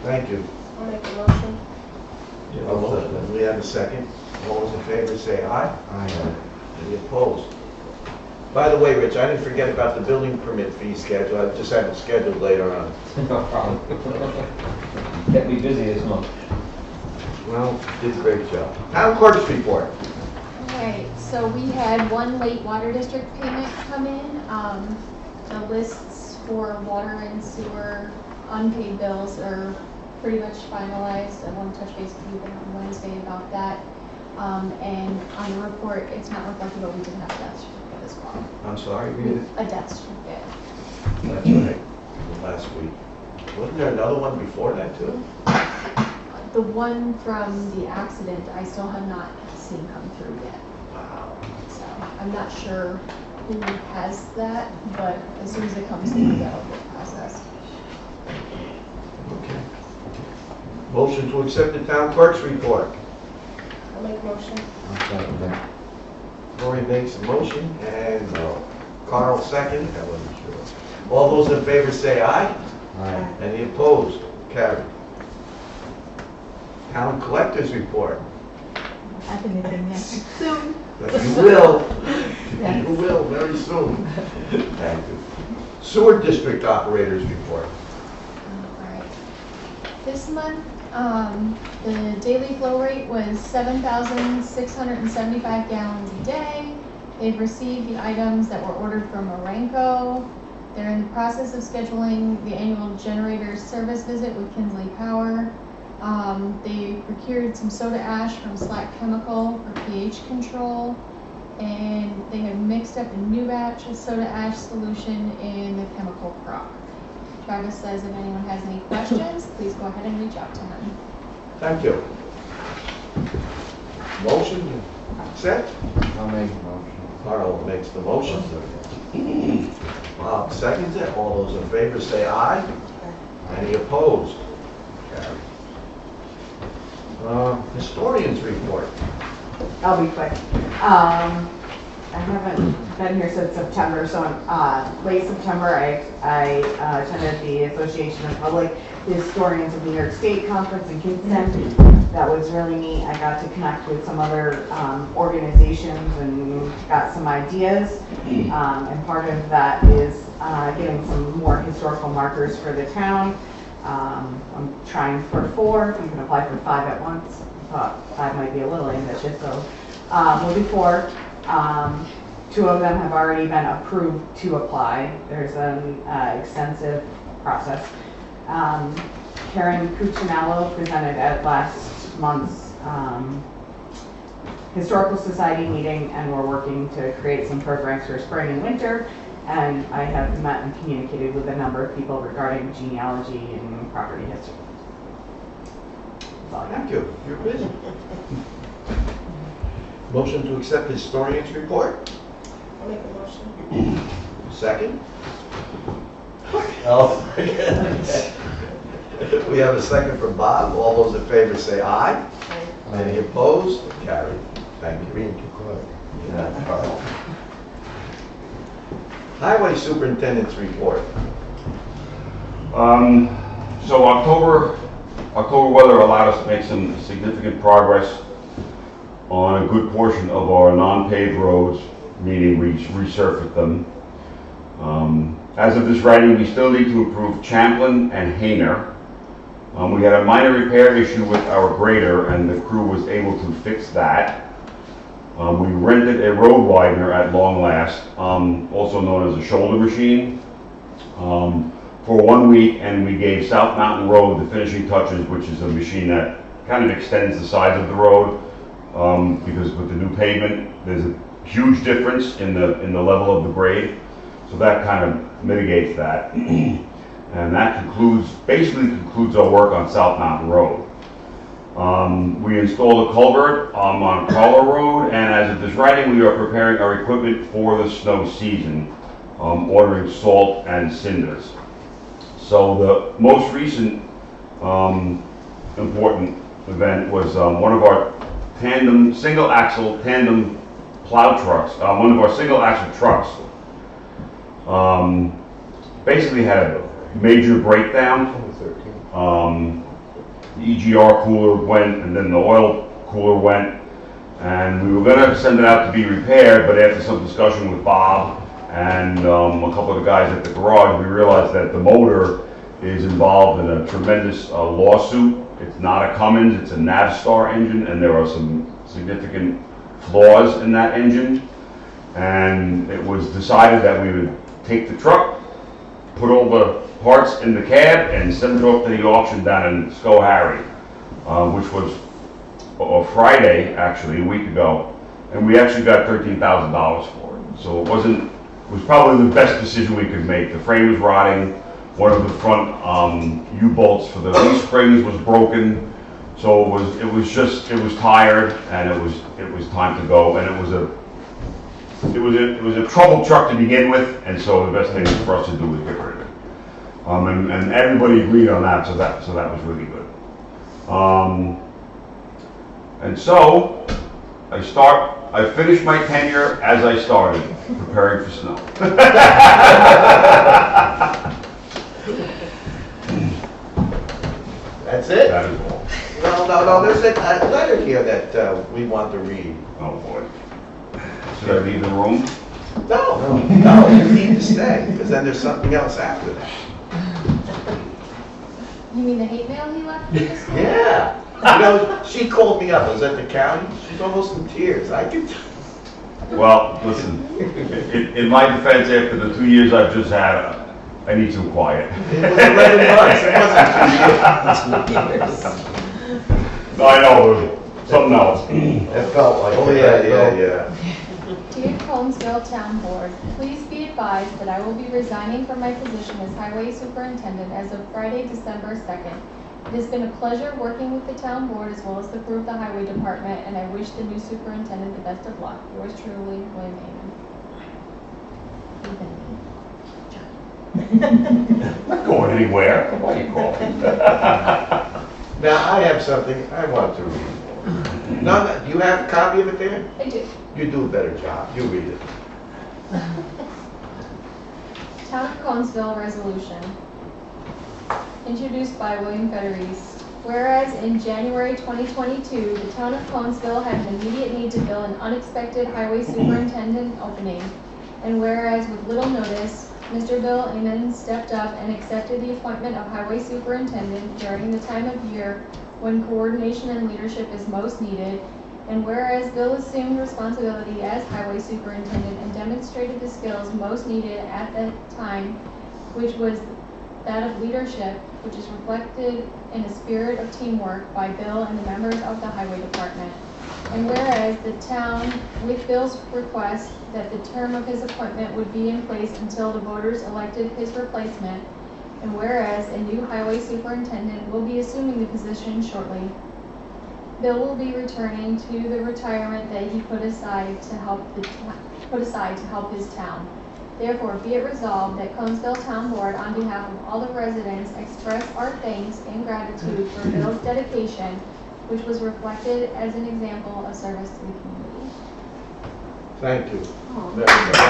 Thank you. I'll make a motion. We have a second. All those in favor say aye. Aye. Any opposed? By the way, Rich, I didn't forget about the building permit fee schedule. I just have it scheduled later on. No problem. Kept me busy this month. Well, did a great job. Town clerk's report. Alright, so we had one late water district payment come in. The lists for water and sewer unpaid bills are pretty much finalized. I want to touch base with you on Wednesday about that. And on the report, it's not reflected, but we did have a death certificate as well. I'm sorry, read it. A death certificate. That's right. Last week. Wasn't there another one before that too? The one from the accident, I still have not seen come through yet. Wow. So I'm not sure who has that, but as soon as it comes through, that'll get processed. Okay. Motion to accept the town clerk's report. I'll make a motion. Lori makes a motion and Carl second. I wasn't sure. All those in favor say aye. Aye. Any opposed? Carried. Town collector's report. Have anything yet? Soon. But you will. Yes. You will very soon. Thank you. Sewer district operators report. Alright. This month, the daily flow rate was 7,675 gallons a day. They've received the items that were ordered from Aramco. They're in the process of scheduling the annual generator service visit with Kinsley Power. They procured some soda ash from Slack Chemical for pH control. And they have mixed up a new batch of soda ash solution in the chemical crock. Travis says if anyone has any questions, please go ahead and reach out to him. Thank you. Motion set. I'll make a motion. Carl makes the motion. Bob seconds it. All those in favor say aye. Any opposed? Carried. Historians report. I'll be quick. I haven't been here since September, so in late September, I attended the Association of Public Historians of New York State Conference in Kingston. That was really neat. I got to connect with some other organizations and got some ideas. And part of that is getting some more historical markers for the town. I'm trying for 4. You can apply for 5 at once. I thought 5 might be a little ambitious, so we'll do 4. 2 of them have already been approved to apply. There's an extensive process. Karen Cuccinello presented at last month's Historical Society meeting, and we're working to create some programs for spring and winter. And I have met and communicated with a number of people regarding genealogy and property history. That's all I got. Thank you. You're busy. Motion to accept the historian's report. I'll make a motion. Second. Oh. We have a second from Bob. All those in favor say aye. Any opposed? Carried. Thank you. Being too quick. Yeah, Carl. Highway superintendent's report. So October weather allowed us to make some significant progress on a good portion of our non-paved roads, meaning we resurfaced them. As of this writing, we still need to improve Champlin and Hayner. We had a minor repair issue with our grader, and the crew was able to fix that. We rented a road widener at long last, also known as a shoulder machine, for 1 week, and we gave South Mountain Road the finishing touches, which is a machine that kind of extends the size of the road, because with the new pavement, there's a huge difference in the level of the grade, so that kind of mitigates that. And that basically concludes our work on South Mountain Road. We installed a culvert on Carlo Road, and as of this writing, we are preparing our equipment for the snow season, ordering salt and cinders. So the most recent important event was one of our single-axle tandem plow trucks, one of our single-axle trucks basically had a major breakdown. the EGR cooler went, and then the oil cooler went, and we were gonna send it out to be repaired, but after some discussion with Bob and a couple of the guys at the garage, we realized that the motor is involved in a tremendous lawsuit. It's not a Cummins, it's a Navstar engine, and there are some significant flaws in that engine. And it was decided that we would take the truck, put all the parts in the cab, and send it off to the auction down in Schoharie, which was Friday, actually, a week ago. And we actually got $13,000 for it. So it was probably the best decision we could make. The frame was rotting, one of the front U-bolts for the leaf springs was broken. So it was tired, and it was time to go. And it was a trouble truck to begin with, and so the best thing for us to do was get rid of it. And everybody agreed on that, so that was really good. And so I finished my tenure as I started, preparing for snow. That's it? That is all. No, there's a letter here that we want to read. Oh boy. Should I leave the room? No, you need to stay, because then there's something else after that. You mean the hate mail he left you this morning? Yeah. You know, she called me up, I was at the county, she's almost in tears. I could, Well, listen, in my defense, after the 2 years I've just had, I need some quiet. it was 11 months, it wasn't 2 years. No, I know, it was something else. It felt like. Oh, yeah. Dear Conesville Town Board, please be advised that I will be resigning from my position as Highway Superintendent as of Friday, December 2nd. It has been a pleasure working with the town board as well as the crew of the Highway Department, and I wish the new superintendent the best of luck. Yours truly, William Amon. Not going anywhere. Why are you calling? Now, I have something I want to read. No, do you have a copy of it there? I do. You do a better job, you read it. Town of Conesville Resolution, introduced by William Federice. Whereas in January 2022, the town of Conesville had an immediate need to fill an unexpected highway superintendent opening. And whereas with little notice, Mr. Bill Amon stepped up and accepted the appointment of highway superintendent during the time of year when coordination and leadership is most needed. And whereas Bill assumed responsibility as highway superintendent and demonstrated the skills most needed at that time, which was that of leadership, which is reflected in a spirit of teamwork by Bill and the members of the highway department. And whereas the town, with Bill's request that the term of his appointment would be in place until the voters elected his replacement, and whereas a new highway superintendent will be assuming the position shortly, Bill will be returning to the retirement that he put aside to help his town. Therefore, be it resolved that Conesville Town Board, on behalf of all the residents, express our thanks and gratitude for Bill's dedication, which was reflected as an example of service to the community. Thank you. Oh. Very much.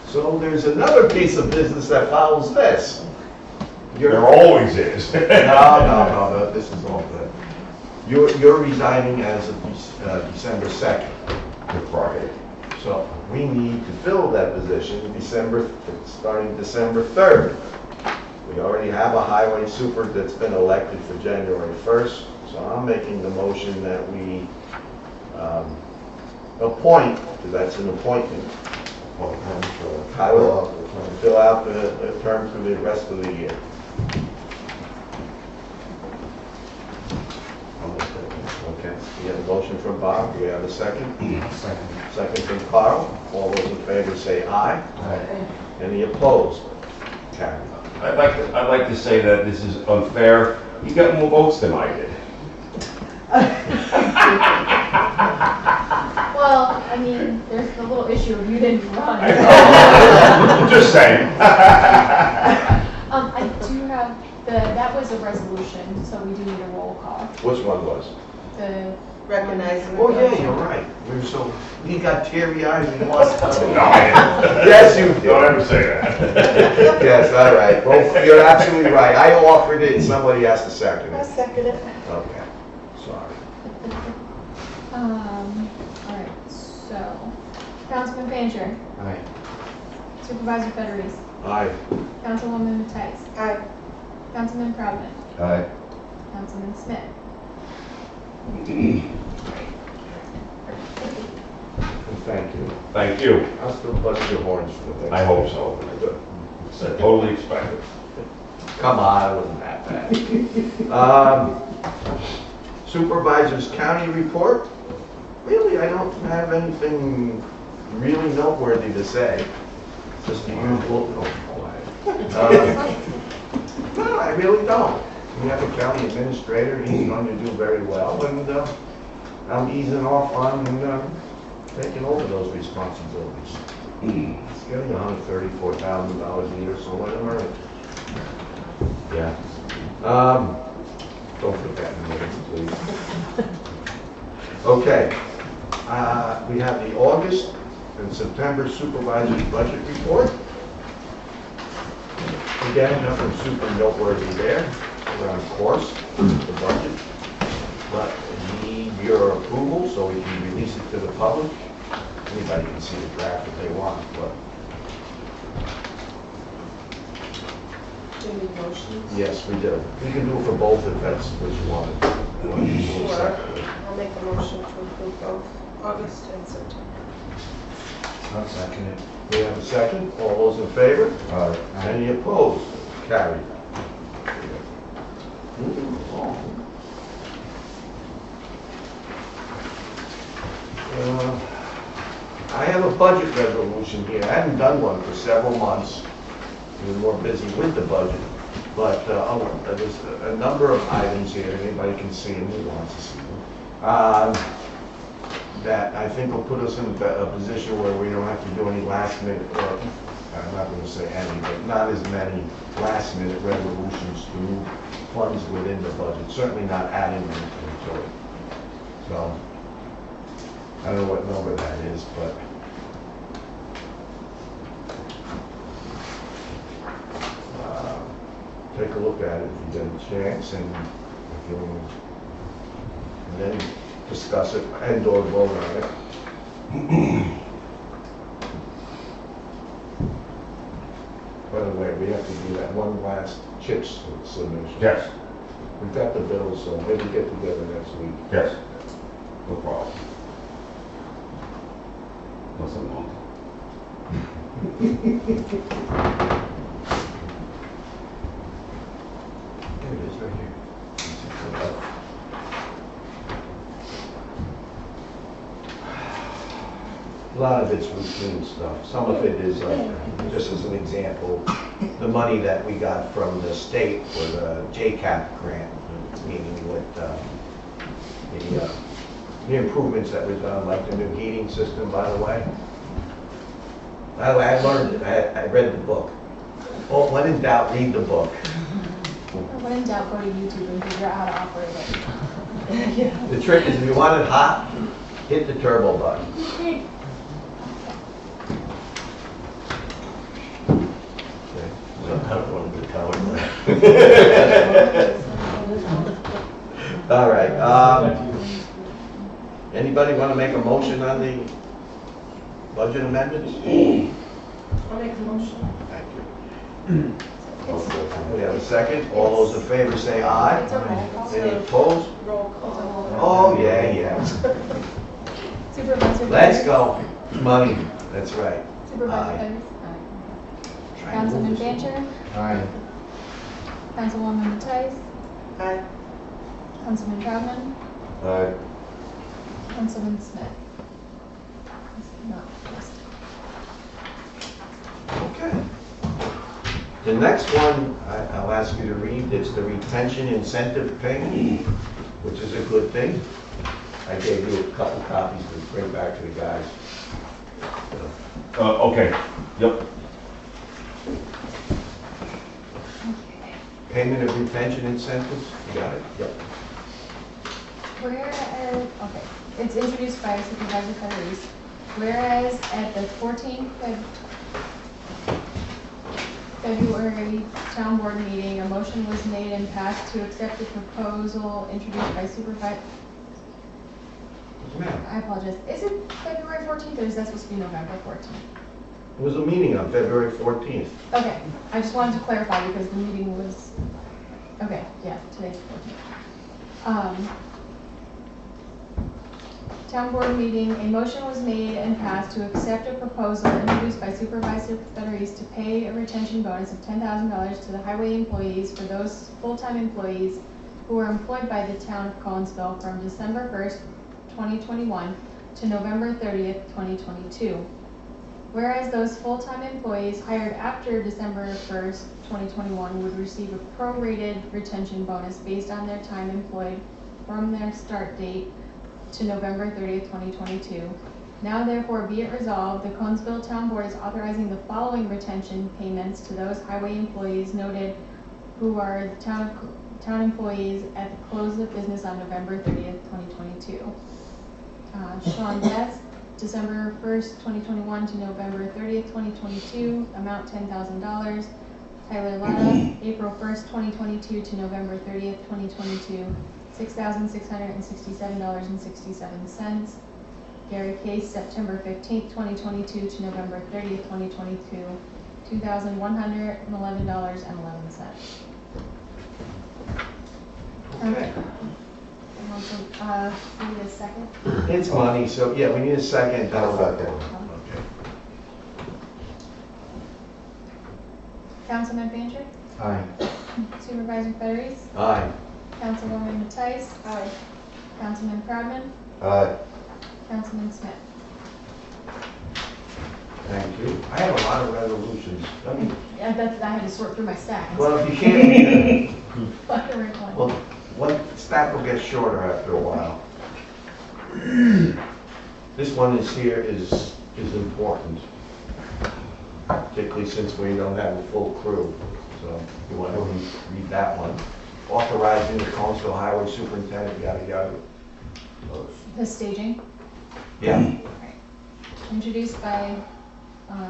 So there's another piece of business that follows this. There always is. No, this is all good. You're resigning as of December 2nd. Good Friday. So we need to fill that position starting December 3rd. We already have a highway super that's been elected for January 1st. So I'm making the motion that we appoint, because that's an appointment, highway, fill out the term for the rest of the year. Okay, we have a motion from Bob, do we have a second? Second from Carl. All those in favor say aye. Any opposed? Carried. I'd like to say that this is unfair. You got more votes than I did. Well, I mean, there's the little issue of you didn't run. Just saying. I do have that was a resolution, so we do need a roll call. Which one was? The recognizing. Oh, yeah, you're right. He got teary eyes and he wants to. No, I didn't. Yes, you did. Don't ever say that. Yes, all right. Well, you're absolutely right. I offered it, somebody has to second I'll it. second it. Okay, sorry. All right, so, Councilman Fancher, Aye. Supervisor Federici, Aye. Councilwoman Mattice, Aye. Councilman Proudman, Aye. Councilman Smith. And thank you. Thank you. I'll still bust your horns for the next. I hope so. I totally expect it. Come on, it wasn't that bad. Supervisor's county report? Really, I don't have anything really noteworthy to say. Just the usual, quiet. No, I really don't. We have a county administrator, he's going to do very well, and I'm easing off on taking over those responsibilities. He's getting $134,000 a year, so let him earn it. Yeah. Don't put that in minutes, please. Okay. We have the August and September supervisor's budget report. Again, nothing super noteworthy there. We're on course with the budget. But we need your approval so we can release it to the public. Anybody can see the draft if they want, but Do you need motions? yes, we do. We can do it for both if that's what you want. You want to do it Sure. separately. I'll make a motion to approve both August and September. I'll second it. We have a second. All those in favor? Aye. Any opposed? Carried. Moving along. I have a budget resolution here. I haven't done one for several months. We're more busy with the budget. But there's a number of items here, anybody can see them who wants to see them, that I think will put us in a position where we don't have to do any last minute, or I'm not going to say any, but not as many last minute resolutions to move funds within the budget, certainly not adding anything to it. So, I don't know what number that is, but take a look at it if you get a chance, and if you, and then discuss it and or vote on it. By the way, we have to do that one last CHIPS submission. Yes, We've got the bills, so maybe get together next week. yes. No problem. Listen, Mom. There it is, right here. A lot of it's routine stuff. Some of it is, just as an example, the money that we got from the state for the JCAP grant, meaning with the improvements that we've done, like the new heating system, by the way. By the way, I learned it. I read the book. Oh, when in doubt, read the book. When in doubt, go to YouTube and figure out how to operate it. The trick is if you want it hot, hit the turbo button. All right. Anybody want to make a motion on the budget amendments? I'll make a motion. Thank you. We have a second. All those in favor say aye. It's a roll call. Any opposed? Roll call. Oh, yeah. Supervisor. Let's Federici, go. Money. That's right. Supervisor Aye. Federici, Trying to Councilman move this. Fancher, Aye. Councilwoman Mattice, Aye. Councilman Proudman, Aye. Councilman Smith. Not listed. Okay. The next one, I'll ask you to read, it's the retention incentive payment, which is a good thing. I gave you a couple copies to bring back to the guys. Okay, yep. Payment of retention incentives, you got it? Yep. Whereas, okay, it's introduced by Supervisor Federici. Whereas at the 14th February town board meeting, a motion was made and passed to accept the proposal introduced by Supervisor. I apologize. Is it February 14th or is that supposed to be November 14th? It was a meeting on February 14th. Okay, I just wanted to clarify because the meeting was, okay, yeah, today's 14th. Town board meeting, a motion was made and passed to accept a proposal introduced by Supervisor Federici to pay a retention bonus of $10,000 to the highway employees for those full-time employees who are employed by the town of Conesville from December 1st, 2021 to November 30th, 2022. Whereas those full-time employees hired after December 1st, 2021 would receive a prorated retention bonus based on their time employed from their start date to November 30th, 2022. Now therefore be it resolved, the Conesville Town Board is authorizing the following retention payments to those highway employees noted who are town employees at the close of business on November 30th, 2022. Sean Best, December 1st, 2021 to November 30th, 2022, amount $10,000. Tyler Latta, April 1st, 2022 to November 30th, 2022, $6,667.67. Gary Case, September 15th, 2022 to November 30th, 2022, $2,111.11. Okay. Need a second? It's money, so yeah, we need a second. I'll second. Okay. Councilman Bantry? Aye. Supervisor Federici? Aye. Councilwoman Mattice? Aye. Councilman Proudman? Aye. Councilman Smith? Thank you. I have a lot of resolutions. Let me, Yeah, I had to sort through my stack. well, if you can't, Fuck the right one. well, one stack will get shorter after a while. This one is here is important, particularly since we don't have a full crew. So you want to read that one. Authorizing the Conesville Highway Superintendent, yada, yada. The staging, Yeah. introduced by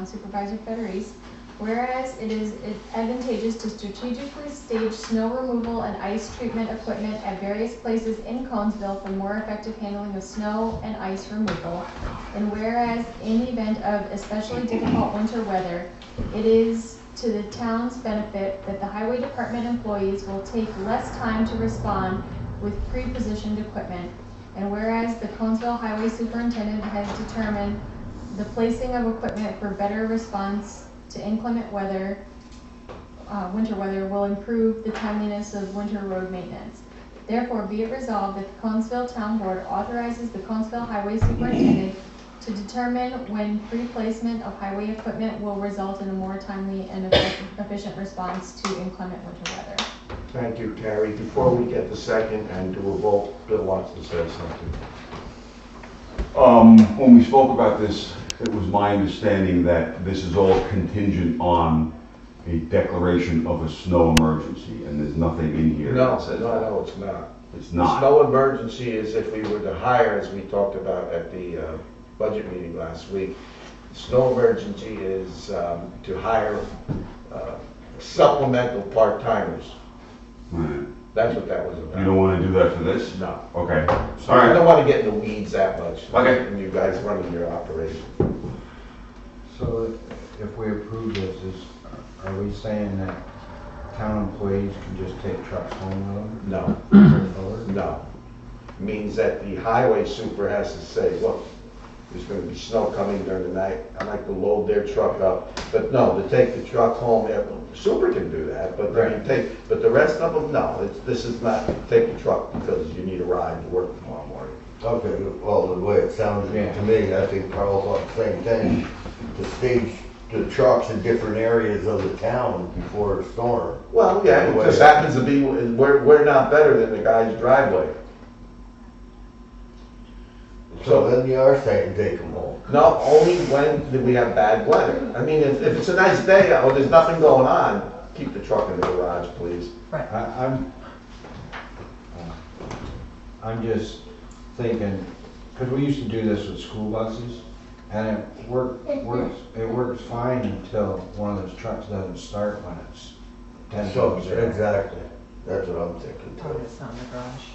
Supervisor Federici. Whereas it is advantageous to strategically stage snow removal and ice treatment equipment at various places in Conesville for more effective handling of snow and ice removal. And whereas in the event of especially difficult winter weather, it is to the town's benefit that the highway department employees will take less time to respond with pre-positioned equipment. And whereas the Conesville Highway Superintendent has determined the placing of equipment for better response to inclement weather, winter weather will improve the timeliness of winter road maintenance. Therefore, be it resolved that the Conesville Town Board authorizes the Conesville Highway Superintendent to determine when pre-placement of highway equipment will result in a more timely and efficient response to inclement winter weather. Thank you, Carrie. Before we get the second and do a vote, Bill wants to say something. When we spoke about this, it was my understanding that this is all contingent on a declaration of a snow emergency, and there's nothing in here. No, that says no, it's not. It's The not. snow emergency is if we were to hire, as we talked about at the budget meeting last week. The snow emergency is to hire supplemental part-timers. Right. That's what that was about. You don't want to do that for this? No. Okay. So All I don't right. want to get in the weeds that much. Okay. And you guys running your operation. So if we approve this, are we saying that town employees can just take trucks home with them? No, Going forward? no. Means that the highway super has to say, look, there's going to be snow coming during the night. I'd like to load their truck up. But no, to take the truck home, the super can do that, but but the rest of them, no. This is not take the truck because you need a ride to work tomorrow morning. Okay, well, the way it sounds to me, I think Carl thought the same thing, to stage the trucks in different areas of the town before a storm. Well, yeah, it just happens to be, we're not better than the guy's driveway. So then you are saying take them home. No, only when we have bad weather. I mean, if it's a nice day, oh, there's nothing going on, keep the truck in the garage, please. I'm, I'm just thinking, because we used to do this with school buses, and it works fine until one of those trucks doesn't start when it's 10 So, to 0. exactly, that's what I'm thinking Oh, too. it's not in the garage.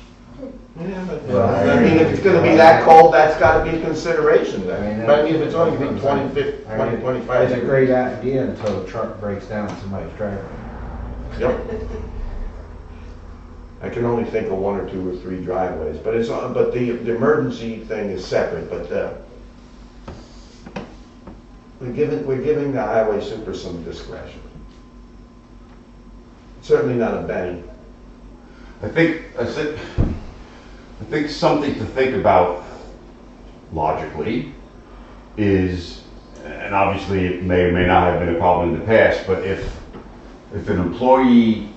Yeah, but, I mean, if it's gonna be that cold, that's gotta be a consideration then. But I mean, if it's only gonna be 20, 50, 20, 25. It's a great idea until the truck breaks down in somebody's driveway. Yep. I can only think of 1 or 2 or 3 driveways, but but the emergency thing is separate, but, we're giving the highway super some discretion. Certainly not a Benny. I think something to think about logically is, and obviously it may or may not have been a problem in the past, but if an employee,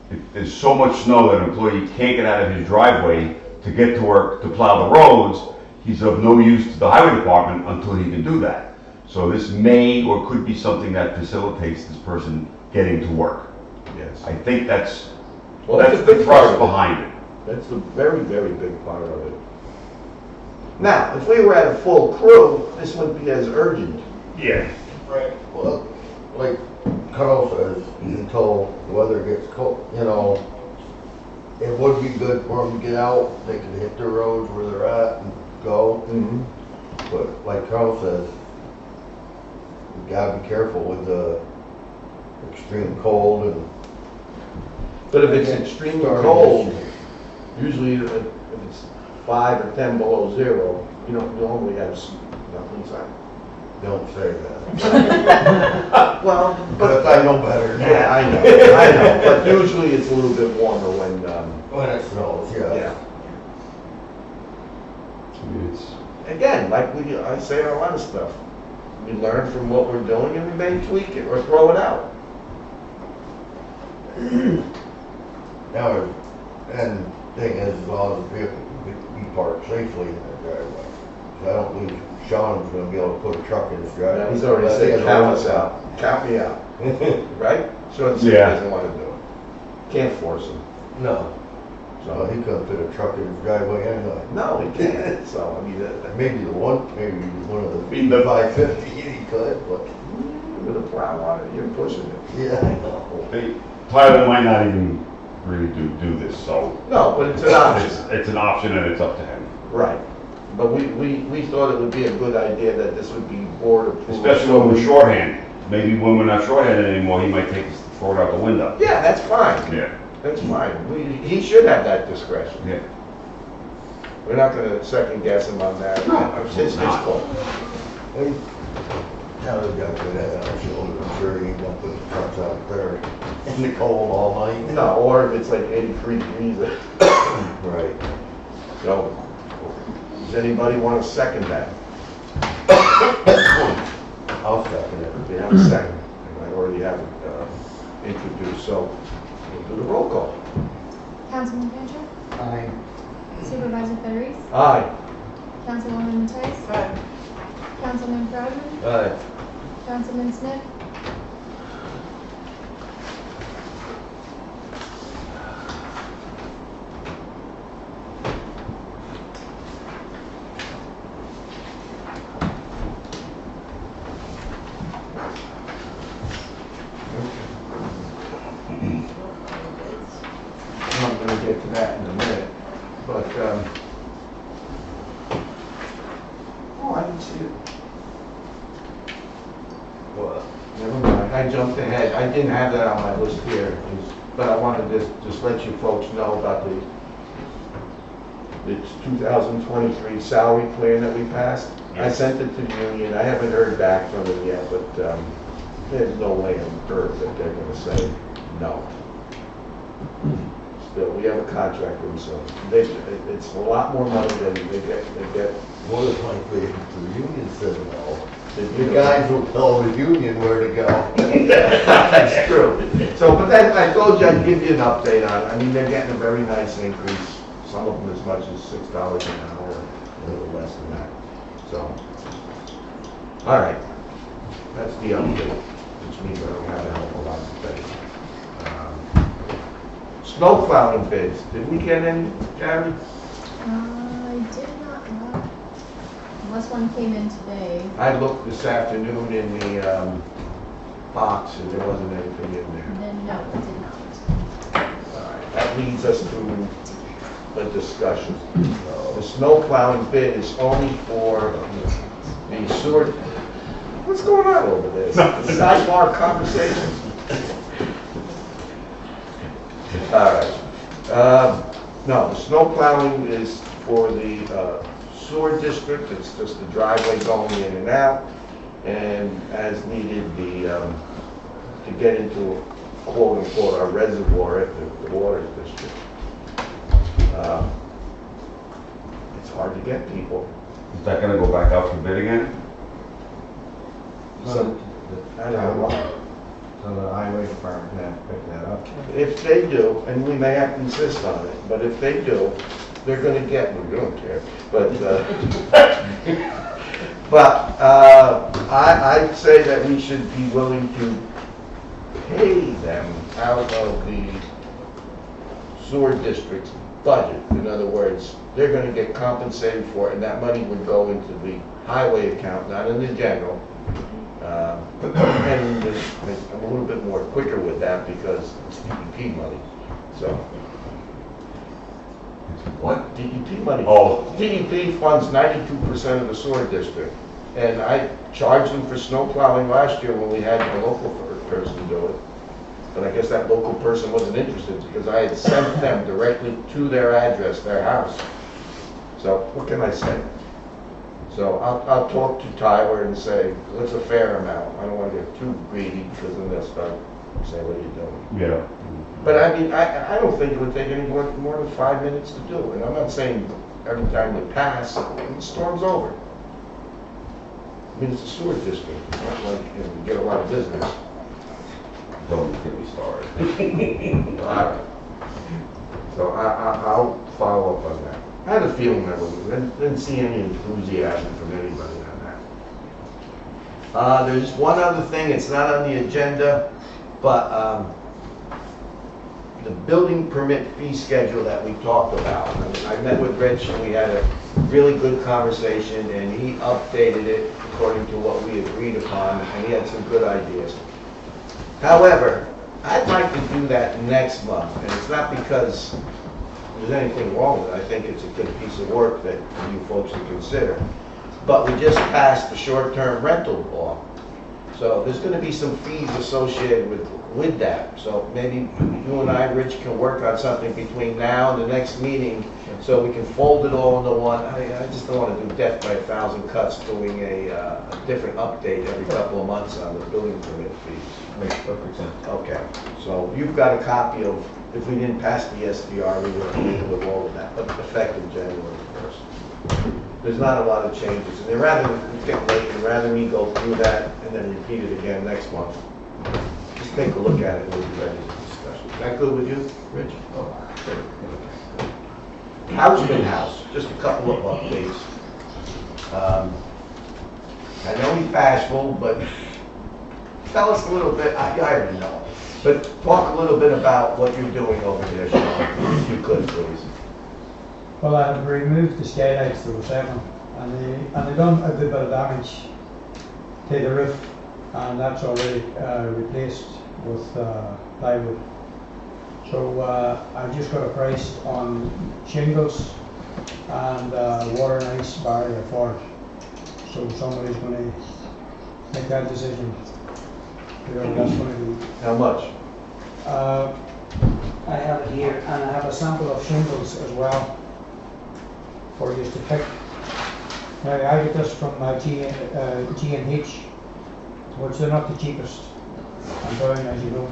if there's so much snow that an employee can't get out of his driveway to get to work, to plow the roads, he's of no use to the highway department until he can do that. So this may or could be something that facilitates this person getting to work. Yes. I think that's Well, the big part thrust of it. behind it. That's the very, very big part of it. Now, if we were at a full crew, this wouldn't be as urgent. Yeah. Right. Well, like Carl says, until the weather gets cold, you know, it would be good for them to get out, they can hit the roads where they're at and go. Mm-hmm. But like Carl says, you gotta be careful with the extreme cold and. But if it's extremely cold, usually if it's 5 or 10 below 0, you don't normally have nothing inside. Don't say that. Well, But I know better. yeah, I know, but usually it's a little bit warmer when, When it snows, yeah. yeah. I mean, it's, Again, like I say a lot of stuff, we learn from what we're doing and we may tweak it or throw it out. Now, and thing is, as long as the vehicle can be parked safely in the driveway. So I don't believe Sean's gonna be able to put a truck in his driveway. He's already Unless said, he count has us a out, count me out, right? Sean said he Yeah. doesn't want to do it. Can't force him. No, so So, he couldn't fit a truck in his driveway anyway. no, he can't, so, I mean, Maybe maybe one of Be the the- 550 he could, but, with a plow on it, you're pushing it. yeah, I know. Tyler might not even really do this, so No, but it's an option. it's an option and it's up to him. Right. But we thought it would be a good idea that this would be board approved. Especially when we're shorthand. Maybe when we're not shorthanded anymore, he might throw it out the window. Yeah, that's fine. Yeah. That's fine. He should have that discretion. Yeah. We're not gonna second guess him on that. No, It's his not. call. And Tyler's got good head on his shoulders, I'm sure he ain't gonna put the trucks out there in the cold all night. No, or if it's like 83 degrees. Right. So, does anybody want to second that? I'll second it. We have a second. And I already have it introduced, so we'll do the roll call. Councilman Fancher? Aye. Supervisor Federici? Aye. Councilwoman Tice? Councilman Proudman? Aye. Councilman Smith? I'm gonna get to that in a minute, but, oh, I didn't see it. What? Never mind, I jumped ahead. I didn't have that on my list here, but I wanted to just let you folks know about the 2023 salary plan that we passed. I sent it to the union. I haven't heard back from them yet, but there's no way on earth that they're gonna say no. Still, we have a contract with them, so it's a lot more money than they get. More than likely, if the union says no, The the guys will tell the union where to go. That's true. So, but that, I told you I'd give you an update on, I mean, they're getting a very nice increase, some of them as much as $6 an hour, a little less than that, so. All right, that's the update, which means I don't have a hell of a lot to say. Snow plowing bids, did we get any, Gary? I did not look, unless one came in today. I looked this afternoon in the box and there wasn't anything in there. And then, no, it did not. All right, that leads us to a discussion. The snow plowing bid is only for the sewer. What's going on over there? Sidebar conversations? All right. No, the snow plowing is for the sewer district. It's just the driveway going in and out. And as needed, to get into quote unquote our reservoir at the water district. It's hard to get people. Is that gonna go back out for bid again? So, I don't know why. So the highway department can have to pick that up. If they do, and we may have to insist on it, but if they do, they're gonna get me, we don't care. But, I'd say that we should be willing to pay them out of the sewer district's budget. In other words, they're gonna get compensated for it, and that money would go into the highway account, not in the general. And I'm a little bit more quicker with that because it's DEP money, so. What? DEP money. Oh. DEP funds 92% of the sewer district. And I charged them for snow plowing last year when we had a local person do it. But I guess that local person wasn't interested because I had sent them directly to their address, their house. So what can I say? So I'll talk to Tyler and say, what's a fair amount? I don't want to get too greedy because then they'll start saying, what are you doing? Yeah. But I mean, I don't think it would take any more than 5 minutes to do. And I'm not saying every time they pass, the storm's over. I mean, it's a sewer district. It's not like, you know, you get a lot of business. Don't get me started. All right. So I'll follow up on that. I had a feeling that didn't see any enthusiasm from anybody on that. There's one other thing, it's not on the agenda, but the building permit fee schedule that we talked about. I met with Rich and we had a really good conversation and he updated it according to what we agreed upon and he had some good ideas. However, I'd like to do that next month, and it's not because there's anything wrong with it. I think it's a good piece of work that you folks should consider. But we just passed the short-term rental law. So there's going to be some fees associated with that. So maybe you and I, Rich, can work on something between now and the next meeting so we can fold it all into one. I just don't want to do death by 1,000 cuts doing a different update every couple of months on the building permit fees. Makes perfect sense. Okay, so you've got a copy of, if we didn't pass the SDR, we would deal with all of that, effective January 1st. There's not a lot of changes, and it's getting late, and rather me go through that and then repeat it again next month. Just take a look at it and we'll be ready to discuss it. Is that good with you, Rich? Houseman House, just a couple of updates. I know he's bashful, but tell us a little bit, I already know, but talk a little bit about what you're doing over there, Sean, if you could, please. Well, I've removed the skylights, there were 7, and they done a good bit of damage to the roof, and that's already replaced with plywood. So I just got a price on shingles and water and ice barrier for it. So somebody's going to make that decision. Whatever that's going to be. How much? I have it here, and I have a sample of shingles as well for you to pick. Now, I get this from G&H, which they're not the cheapest. I'm down, as you know.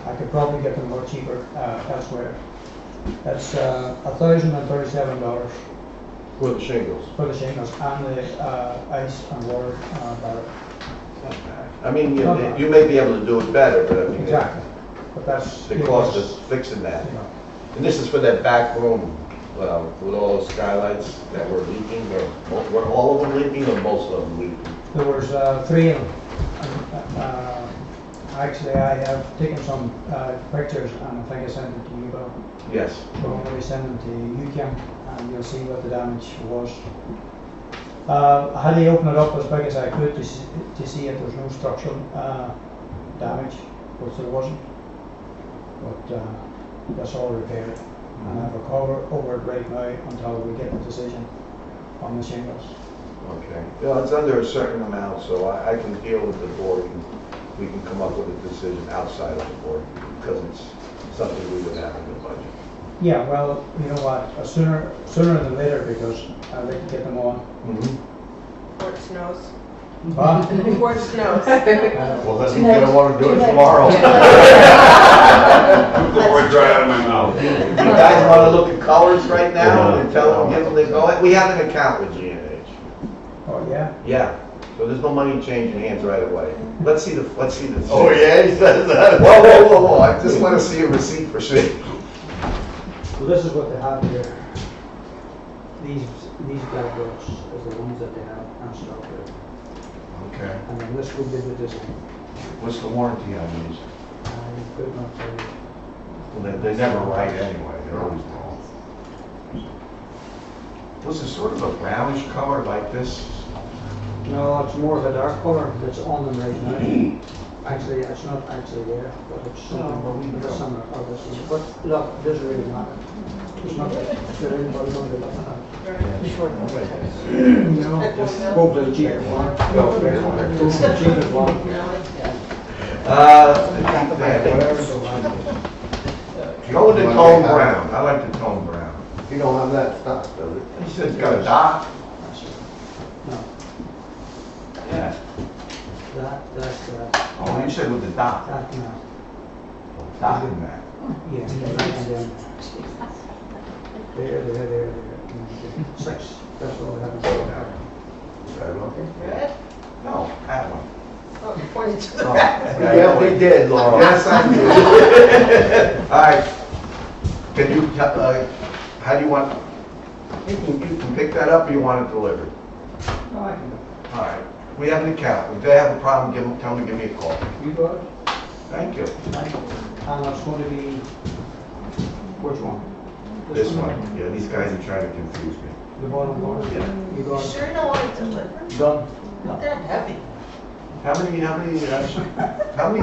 I could probably get them more cheaper elsewhere. That's $1,037 For the shingles. for the shingles and the ice and water barrier. I mean, you may be able to do it better, but I mean, Exactly. But that's the cost of fixing that. You know. And this is for that back room, with all those skylights that were leaking, or were all of them leaking or most of them leaking? There was 3 of them. Actually, I have taken some pictures and I think I sent them to you, Bill. Yes. So I'm going to send them to you, Kim, and and you'll see what the damage was. I had to open it up as big as I could to see if there's no structural damage, which there wasn't. But that's all repaired. And I have a cover over it right now until we get a decision on the shingles. Okay. Well, it's under a certain amount, so I can deal with the board and we can come up with a decision outside of the board because it's something we would have in the budget. Yeah, well, you know what, sooner than later, because I'd like to get them on. Before it snows. Huh? Before it snows. Well, then he's gonna wanna do it tomorrow. Took the word right out of my mouth. Do you guys want to look at colors right now and tell them, give them the go? We have an account with G&H. Oh, yeah? Yeah, so there's no money changing hands right away. Let's see the. Oh, yeah, he says that. Whoa, I just want to see a receipt for shit. So this is what they have here. These black dots is the ones that they have and stuff with. Okay. And then this will be the design. What's the warranty on these? I could not tell you. Well, they never write anyway, they're always wrong. Was it sort of a brownish color like this? No, it's more of a dark color that's on them right now. Actually, it's not actually there, but it's something, it's similar color. But look, this really matters. It's not that everybody going to be looking at it. No, just go for the cheapest one. Go for the cheapest one. Go with the tone brown, I like the tone brown. You don't have that stock, does it? He said it's got a dot. No, Yeah. that's, Oh, you said with the dot. that, no. Dot in that. Yeah, and then there. 6, that's all I have. That one? Red? No, that one. Oh, you pointed to the Oh, back. Yeah, we did, Laura. Yes, I did. All right. Can you, how do you want, you can pick that up or you want it delivered? No, I can, All right. We have an account. If they have a problem, tell them to give me a call. you got it? Thank you. And it's going to be, which one? This one. Yeah, these guys are trying to confuse me. The bottom one? Yeah. You You got it? sure you don't want it delivered? Done. Not that heavy. How many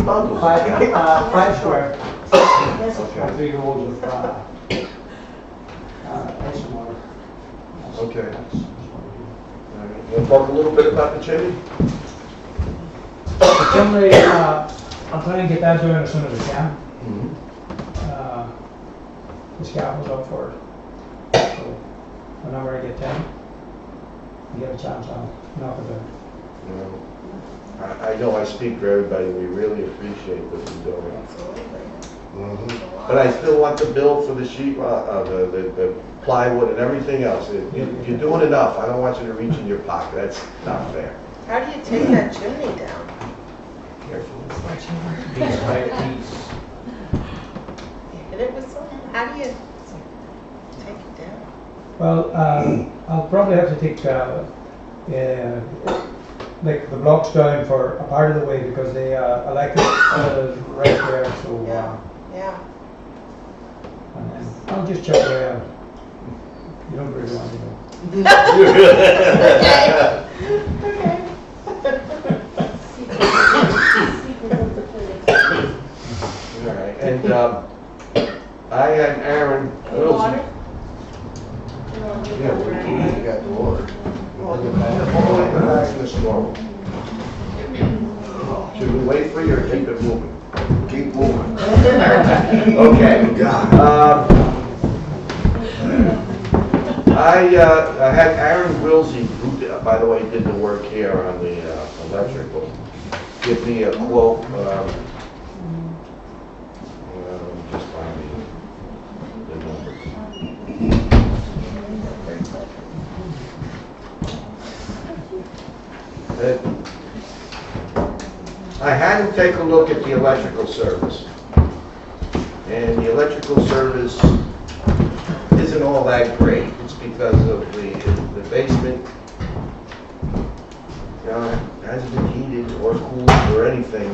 bundles? 5 square. Okay. 3 rolls of, ice and water. Okay. All right. You want to talk a little bit about the chimney? Generally, I'll try and get that doing as soon as I can. The scaffold's up for it. So whenever I get 10, you get a chance, I'll knock it down. I know I speak for everybody. We really appreciate what you're doing. Absolutely. But I still want the bill for the sheet, the plywood and everything else. You're doing enough. I don't want you to reach in your pocket. That's not fair. How do you take that chimney down? Careful. Piece by piece. Hit it with something? How do you take it down? Well, I'll probably have to take, like the blocks down for a part of the way because the electric is right there, so, Yeah. and then I'll just check it out. You don't really want to know. All right. And I had Aaron Wilson. Yeah, we got the water. Should we wait for you or keep it moving? Keep moving. Okay. I had Aaron Wilsey, who, by the way, did the work here on the electrical, give me a quote. Just find the numbers. I had him take a look at the electrical service. And the electrical service isn't all that great. It's because of the basement, hasn't been heated or cooled or anything.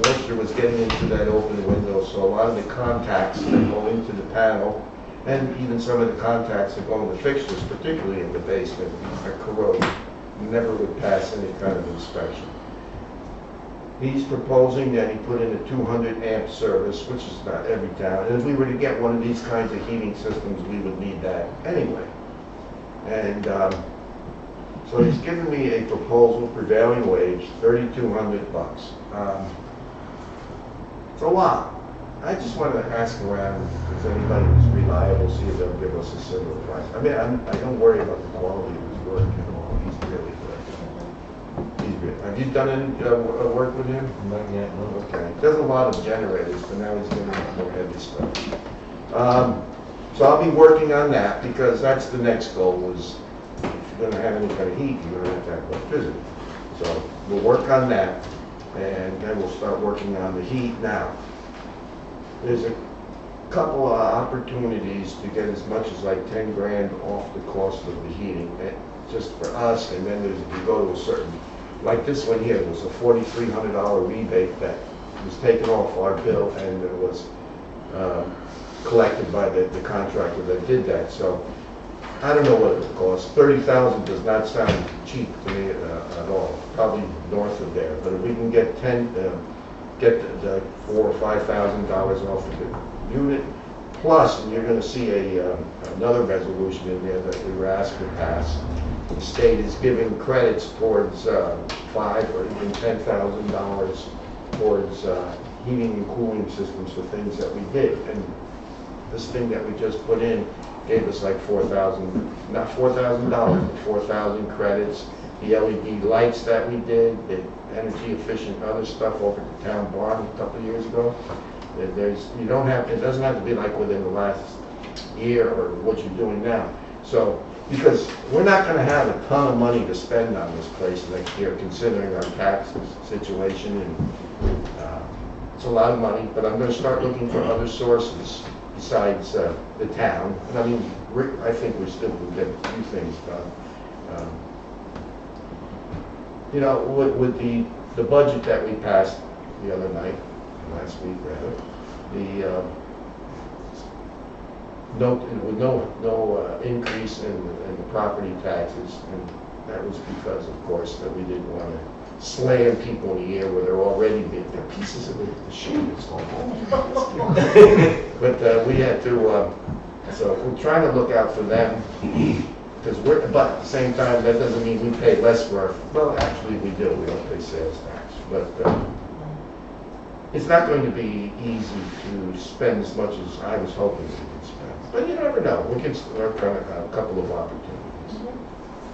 Moisture was getting into that open window, so a lot of the contacts that go into the panel And even some of the contacts that go in the fixtures, particularly in the basement, are corroded. Never would pass any kind of inspection. He's proposing that he put in a 200 amp service, which is not every town. And if we were to get one of these kinds of heating systems, we would need that anyway. And so he's given me a proposal, prevailing wage, $3,200. It's a lot. I just want to ask around if anybody is reliable, see if they'll give us a similar price. I mean, I don't worry about the quality of his work at all. He's really good. He's good. Have you done any work with him? Not yet, no. Okay. He does a lot of generators, but now he's doing more heavy stuff. So I'll be working on that because that's the next goal is if you're going to have any kind of heat, you're going to have to have electricity. So we'll work on that and then we'll start working on the heat now. There's a couple of opportunities to get as much as like 10 grand off the cost of the heating, just for us, and then if you go to a certain, like this one here, was a $4,300 rebate that was taken off our bill and it was collected by the contractor that did that. So I don't know what it would cost. $30,000 does not sound cheap to me at all, probably north of there, but if we can get get the $4,000 or $5,000 off of the unit. Plus, and you're going to see another resolution in there that we were asked to pass. The state is giving credits towards $5,000 or even $10,000 towards heating and cooling systems for things that we did. And this thing that we just put in gave us like $4,000, not $4,000, but 4,000 credits. The LED lights that we did, the energy efficient other stuff over at the town barn a couple of years ago. It doesn't have to be like within the last year or what you're doing now. So, because we're not going to have a ton of money to spend on this place next year, considering our tax situation, and it's a lot of money. But I'm going to start looking for other sources besides the town. And I mean, I think we still can get a few things done. You know, with the budget that we passed the other night, last week rather, with no increase in the property taxes, and that was because, of course, that we didn't want to slam people in the ear where they're already they're pieces of the sheet. It's all but we had to, so we're trying to look out for them. Because but at the same time, that doesn't mean we pay less for our, well, actually we do, we don't pay sales tax. But it's not going to be easy to spend as much as I was hoping we could spend. But you never know, we can work on a couple of opportunities.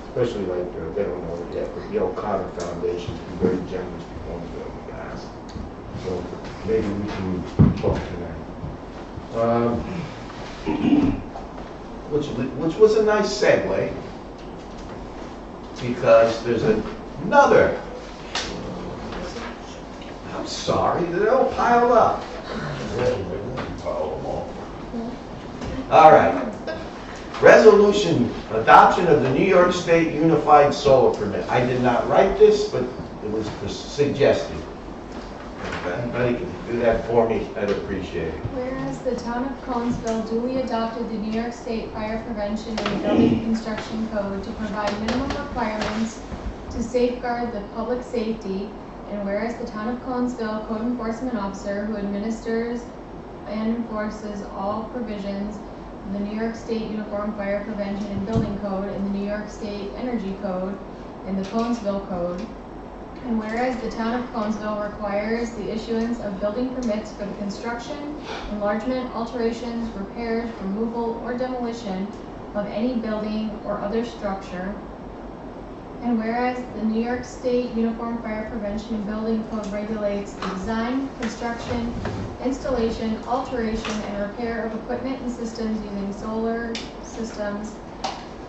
Especially like, they don't know it yet, but the O'Connor Foundation has been very generous to Conesville in the past. So maybe we can talk to them. Which was a nice segue, because there's another, I'm sorry, they're all piled up. All right. Resolution, adoption of the New York State Unified Solar Permit. I did not write this, but it was suggested. If anybody can do that for me, I'd appreciate it. Whereas the town of Conesville duly adopted the New York State Fire Prevention and Building Construction Code to provide minimum requirements to safeguard the public safety, and whereas the town of Conesville code enforcement officer who administers and enforces all provisions of the New York State Uniform Fire Prevention and Building Code and the New York State Energy Code and the Conesville Code, and whereas the town of Conesville requires the issuance of building permits for the construction, enlargement, alterations, repairs, removal, or demolition of any building or other structure, and whereas the New York State Uniform Fire Prevention and Building Code regulates the design, construction, installation, alteration, and repair of equipment and systems using solar systems,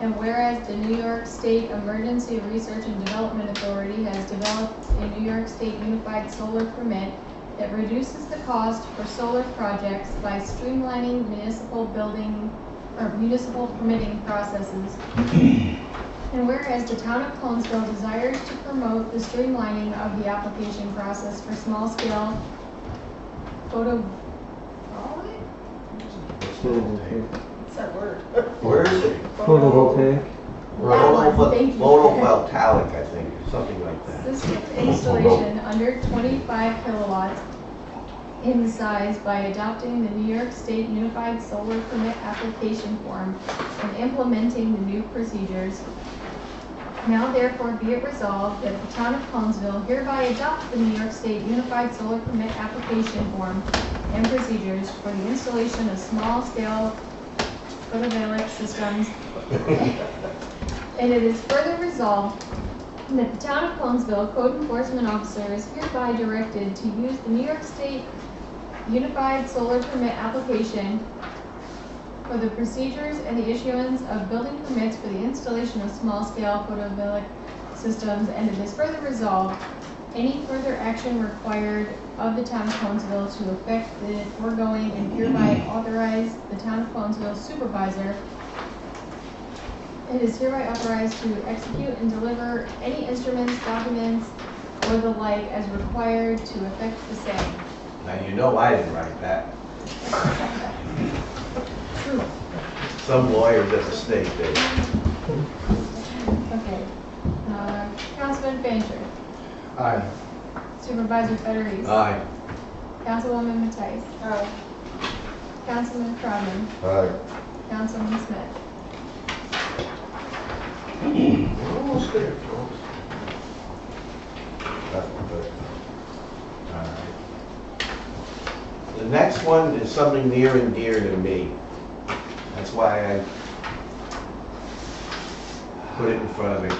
and whereas the New York State Emergency Research and Development Authority has developed a New York State Unified Solar Permit that reduces the cost for solar projects by streamlining municipal permitting processes. And whereas the town of Conesville desires to promote the streamlining of the application process for small-scale What's that word? Where is it? Photovoltaic. That one, thank you. Photovoltaic, I think, something like that. System installation under 25 kilowatts in size by adopting the New York State Unified Solar Permit Application Form and implementing the new procedures. Now therefore be it resolved that the town of Conesville hereby adopts the New York State Unified Solar Permit Application Form and procedures for the installation of small-scale photovoltaic systems. And it is further resolved that the town of Conesville code enforcement officer is hereby directed to use the New York State Unified Solar Permit application for the procedures and the issuance of building permits for the installation of small-scale photovoltaic systems, and it is further resolved any further action required of the town of Conesville to effect the foregoing and hereby authorize the town of Conesville supervisor. It is hereby authorized to execute and deliver any instruments, documents, or the like as required to effect the same. Now, you know I didn't write that. True. Some lawyers at the state did. Okay. Councilman Fancher. Aye. Supervisor Federici. Aye. Councilwoman Matthijs. Aye. Councilman Crowman. Alright, Councilman Smith. We're almost there, folks. that's good. All right. The next one is something near and dear to me. That's why I put it in front of the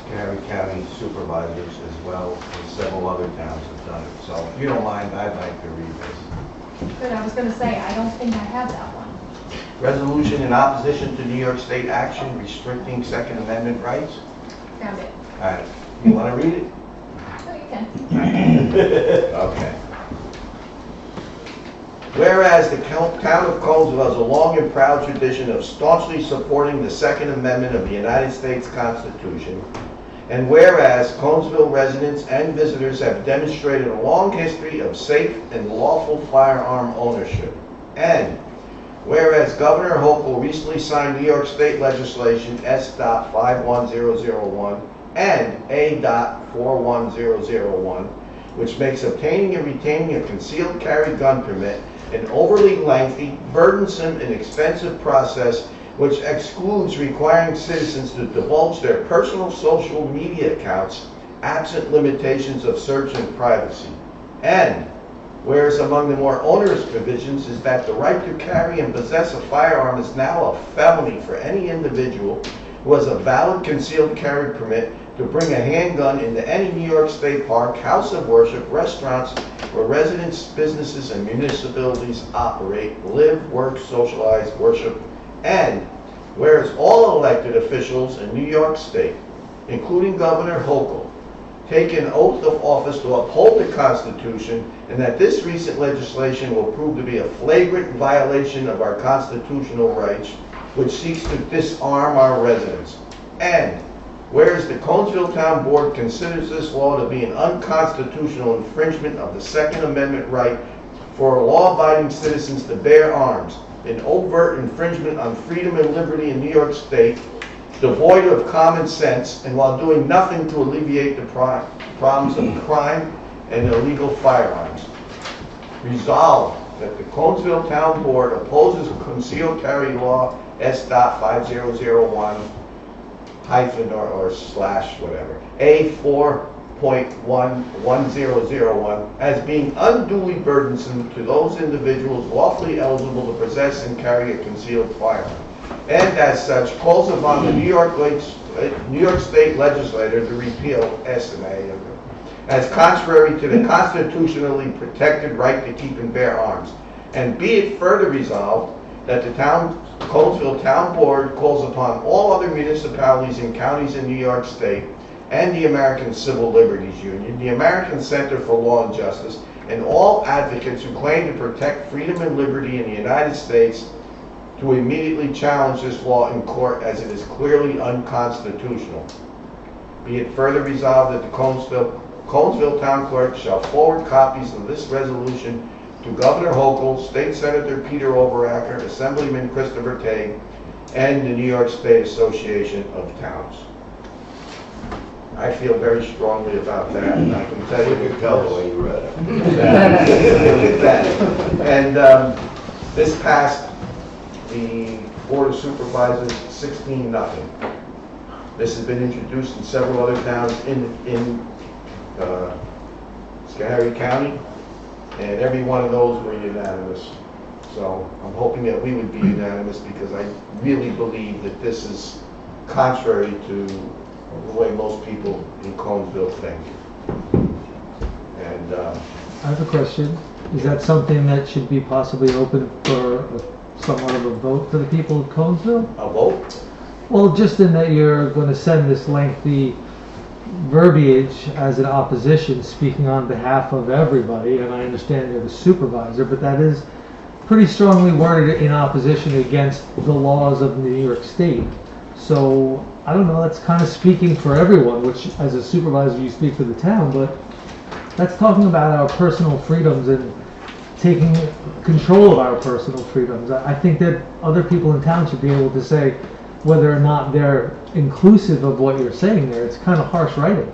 Cary County supervisors as well as several other towns have done it. So if you don't mind, I'd like to read this. Good, I was gonna say, I don't think I have that one. Resolution in opposition to New York State action restricting Second Amendment rights. Found it. All right, you want to read it? No, you can. Okay. Whereas the town of Conesville has a long and proud tradition of staunchly supporting the Second Amendment of the United States Constitution, and whereas Conesville residents and visitors have demonstrated a long history of safe and lawful firearm ownership, and whereas Governor Hochul recently signed New York State legislation S.51001 and A.41001, which makes obtaining and retaining a concealed carry gun permit an overly lengthy, burdensome, and expensive process which excludes requiring citizens to divulge their personal social media accounts absent limitations of search and privacy. And whereas among the more onerous provisions is that the right to carry and possess a firearm is now a felony for any individual who has a valid concealed carry permit to bring a handgun into any New York State park, house of worship, restaurants, where residents, businesses, and municipalities operate, live, work, socialize, worship, and whereas all elected officials in New York State, including Governor Hochul, take an oath of office to uphold the Constitution, and that this recent legislation will prove to be a flagrant violation of our constitutional rights, which seeks to disarm our residents. And whereas the Conesville Town Board considers this law to be an unconstitutional infringement of the Second Amendment right for law-abiding citizens to bear arms, an overt infringement on freedom and liberty in New York State, devoid of common sense, and while doing nothing to alleviate the problems of crime and illegal firearms. Resolved that the Conesville Town Board opposes concealed carry law S.5001 hyphen or slash whatever, A4.1001 as being unduly burdensome to those individuals lawfully eligible to possess and carry a concealed firearm, and as such calls upon the New York State legislature to repeal SMA as contrary to the constitutionally protected right to keep and bear arms. And be it further resolved that the Conesville Town Board calls upon all other municipalities and counties in New York State and the American Civil Liberties Union, the American Center for Law and Justice, and all advocates who claim to protect freedom and liberty in the United States to immediately challenge this law in court as it is clearly unconstitutional. Be it further resolved that the Conesville Town Clerk shall forward copies of this resolution to Governor Hochul, State Senator Peter Overacker, Assemblyman Christopher Tay, and the New York State Association of Towns. I feel very strongly about that, and I can tell you. You could tell the way you read it. And this passed the Board of Supervisors 16-0. This has been introduced in several other towns in Schoharie County, and every one of those were unanimous. So I'm hoping that we would be unanimous, because I really believe that this is contrary to the way most people in Conesville think. And I have a question. Is that something that should be possibly open for somewhat of a vote for the people of Conesville? a vote? Well, just in that you're going to send this lengthy verbiage as an opposition, speaking on behalf of everybody, and I understand you're the supervisor, but that is pretty strongly worded in opposition against the laws of New York State. So, I don't know, that's kind of speaking for everyone, which as a supervisor you speak for the town, but that's talking about our personal freedoms and taking control of our personal freedoms. I think that other people in town should be able to say whether or not they're inclusive of what you're saying there. It's kind of harsh writing.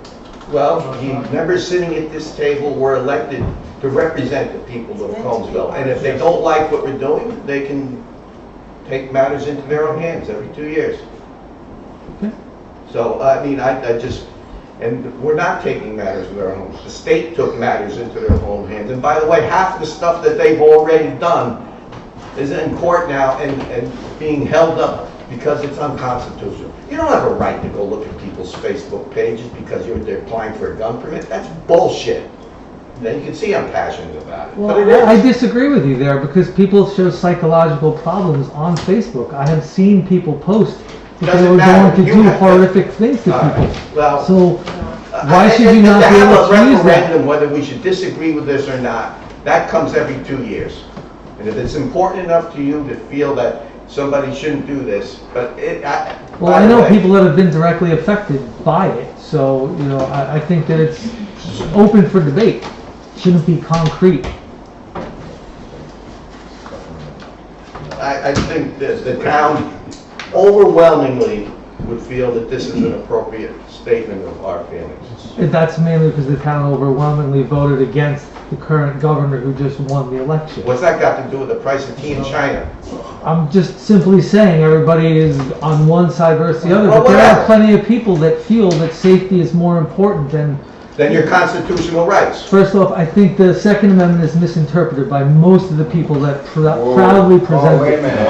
Well, the members sitting at this table were elected to represent the people of Conesville. And if they don't like what we're doing, they can take matters into their own hands every 2 years. Okay. So, I mean, I just, and we're not taking matters in their own hands. The state took matters into their own hands. And by the way, half the stuff that they've already done is in court now and being held up because it's unconstitutional. You don't have a right to go look at people's Facebook pages because they're applying for a gun permit. That's bullshit. Now, you can see I'm passionate about it. But it Well, I is. disagree with you there, because people show psychological problems on Facebook. I have seen people post that they Doesn't were matter. going to You do have to- horrific things to All people. right. Well, So why should you not to be have able a to use that? referendum, whether we should disagree with this or not, that comes every 2 years. And if it's important enough to you to feel that somebody shouldn't do this, but Well, by I the know way, people that have been directly affected by it, so, you know, I think that it's open for debate. Shouldn't be concrete. I think that the town overwhelmingly would feel that this is an appropriate statement of our feelings. And that's mainly because the town overwhelmingly voted against the current governor who just won the election. What's that got to do with the price of tea in China? I'm just simply saying everybody is on one side versus the other, Well, but there are whatever. plenty of people that feel that safety is more important than. Than your constitutional rights. First off, I think the Second Amendment is misinterpreted by most of the people that proudly present Oh, wait a it. minute. No.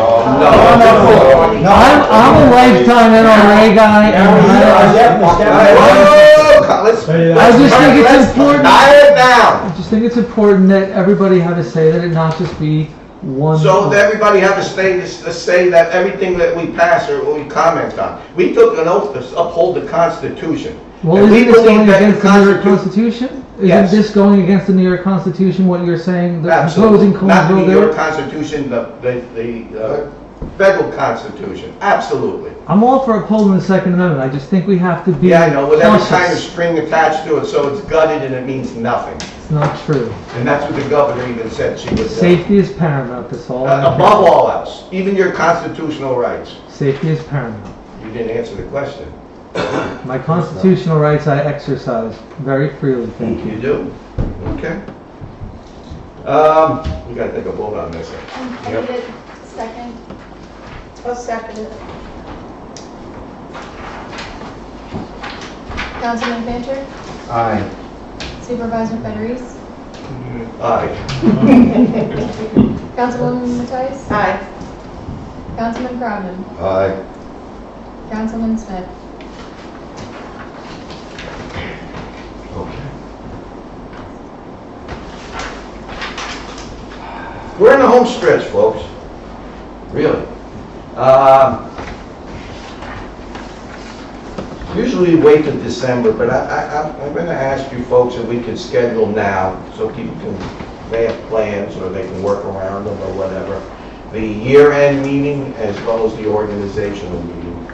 I'm a lifetime NRA guy, and I just think it's important. Dial it I down. just think it's important that everybody have a say, that it not just be one. So that everybody have a say that everything that we pass or we comment on. We took an oath to uphold the Constitution. Well, And we isn't this believe going that against the New York Constitution- Constitution? Yes. Isn't this going against the New York Constitution, what you're saying, the Absolutely. proposing Not the Conesville New York there? Constitution, the federal Constitution. Absolutely. I'm all for upholding the Second Amendment, I just think we have to be Yeah, I know, with every kind of cautious. string attached to it, so it's gutted and it means nothing. It's not true. And that's what the governor even said she would do. Safety is paramount, that's all. I Above care. all else, even your constitutional rights. Safety is paramount. You didn't answer the question. My constitutional rights I exercise very freely, thank You you. do? Okay. We gotta take a vote on this. I need a second. I'll second it. Councilman Fancher, Aye. Supervisor Federici, Aye. Councilwoman Matthijs, Aye. Councilman Crowden, Aye. Councilman Smith. We're in the home stretch, folks. Really. Usually we wait till December, but I'm going to ask you folks if we could schedule now so people can, they have plans or they can work around them or whatever. The year-end meeting as well as the organizational meeting.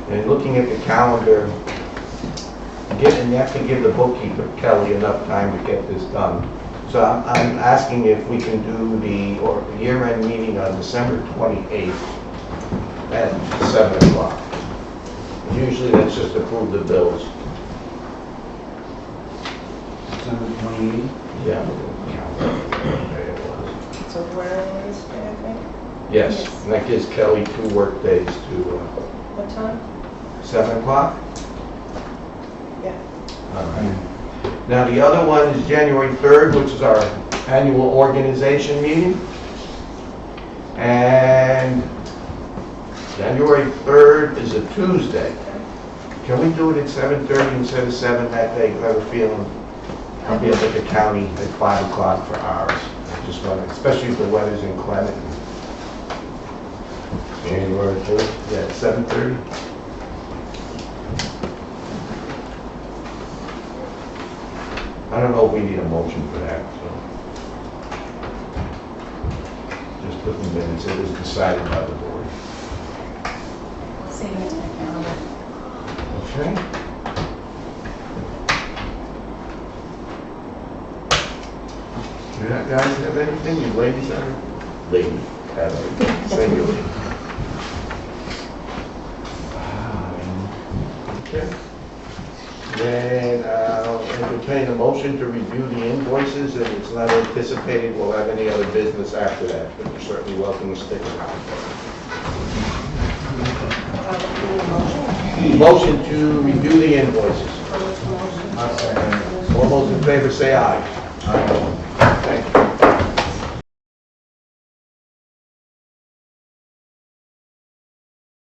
And looking at the calendar, you have to give the bookkeeper, Kelly, enough time to get this done So I'm asking if we can do the year-end meeting on December 28th at 7 o'clock. Usually that's just approve the bills. December 28th? Yeah. So where is it, I think? Yes, and that gives Kelly 2 work days to, What time? 7 o'clock? Yeah. All right. Now, the other one is January 3rd, which is our annual organization meeting. And January 3rd is a Tuesday. Can we do it at 7:30 instead of 7 that day? 'Cause I have a feeling I'll be up at the county at 5 o'clock for ours. I just want to, especially if the weather's inclement. January 3rd. Yeah, 7:30. I don't know if we need a motion for that, so. Just put the minutes, it was decided by the board. Save it to the calendar. Okay? You guys have anything? You ladies have? Ladies have anything? Singular. Okay. Then I'll entertain a motion to review the invoices, and it's not anticipated we'll have any other business after that, but you're certainly welcome to stick around. Motion to review the invoices. All those in favor say aye. Aye.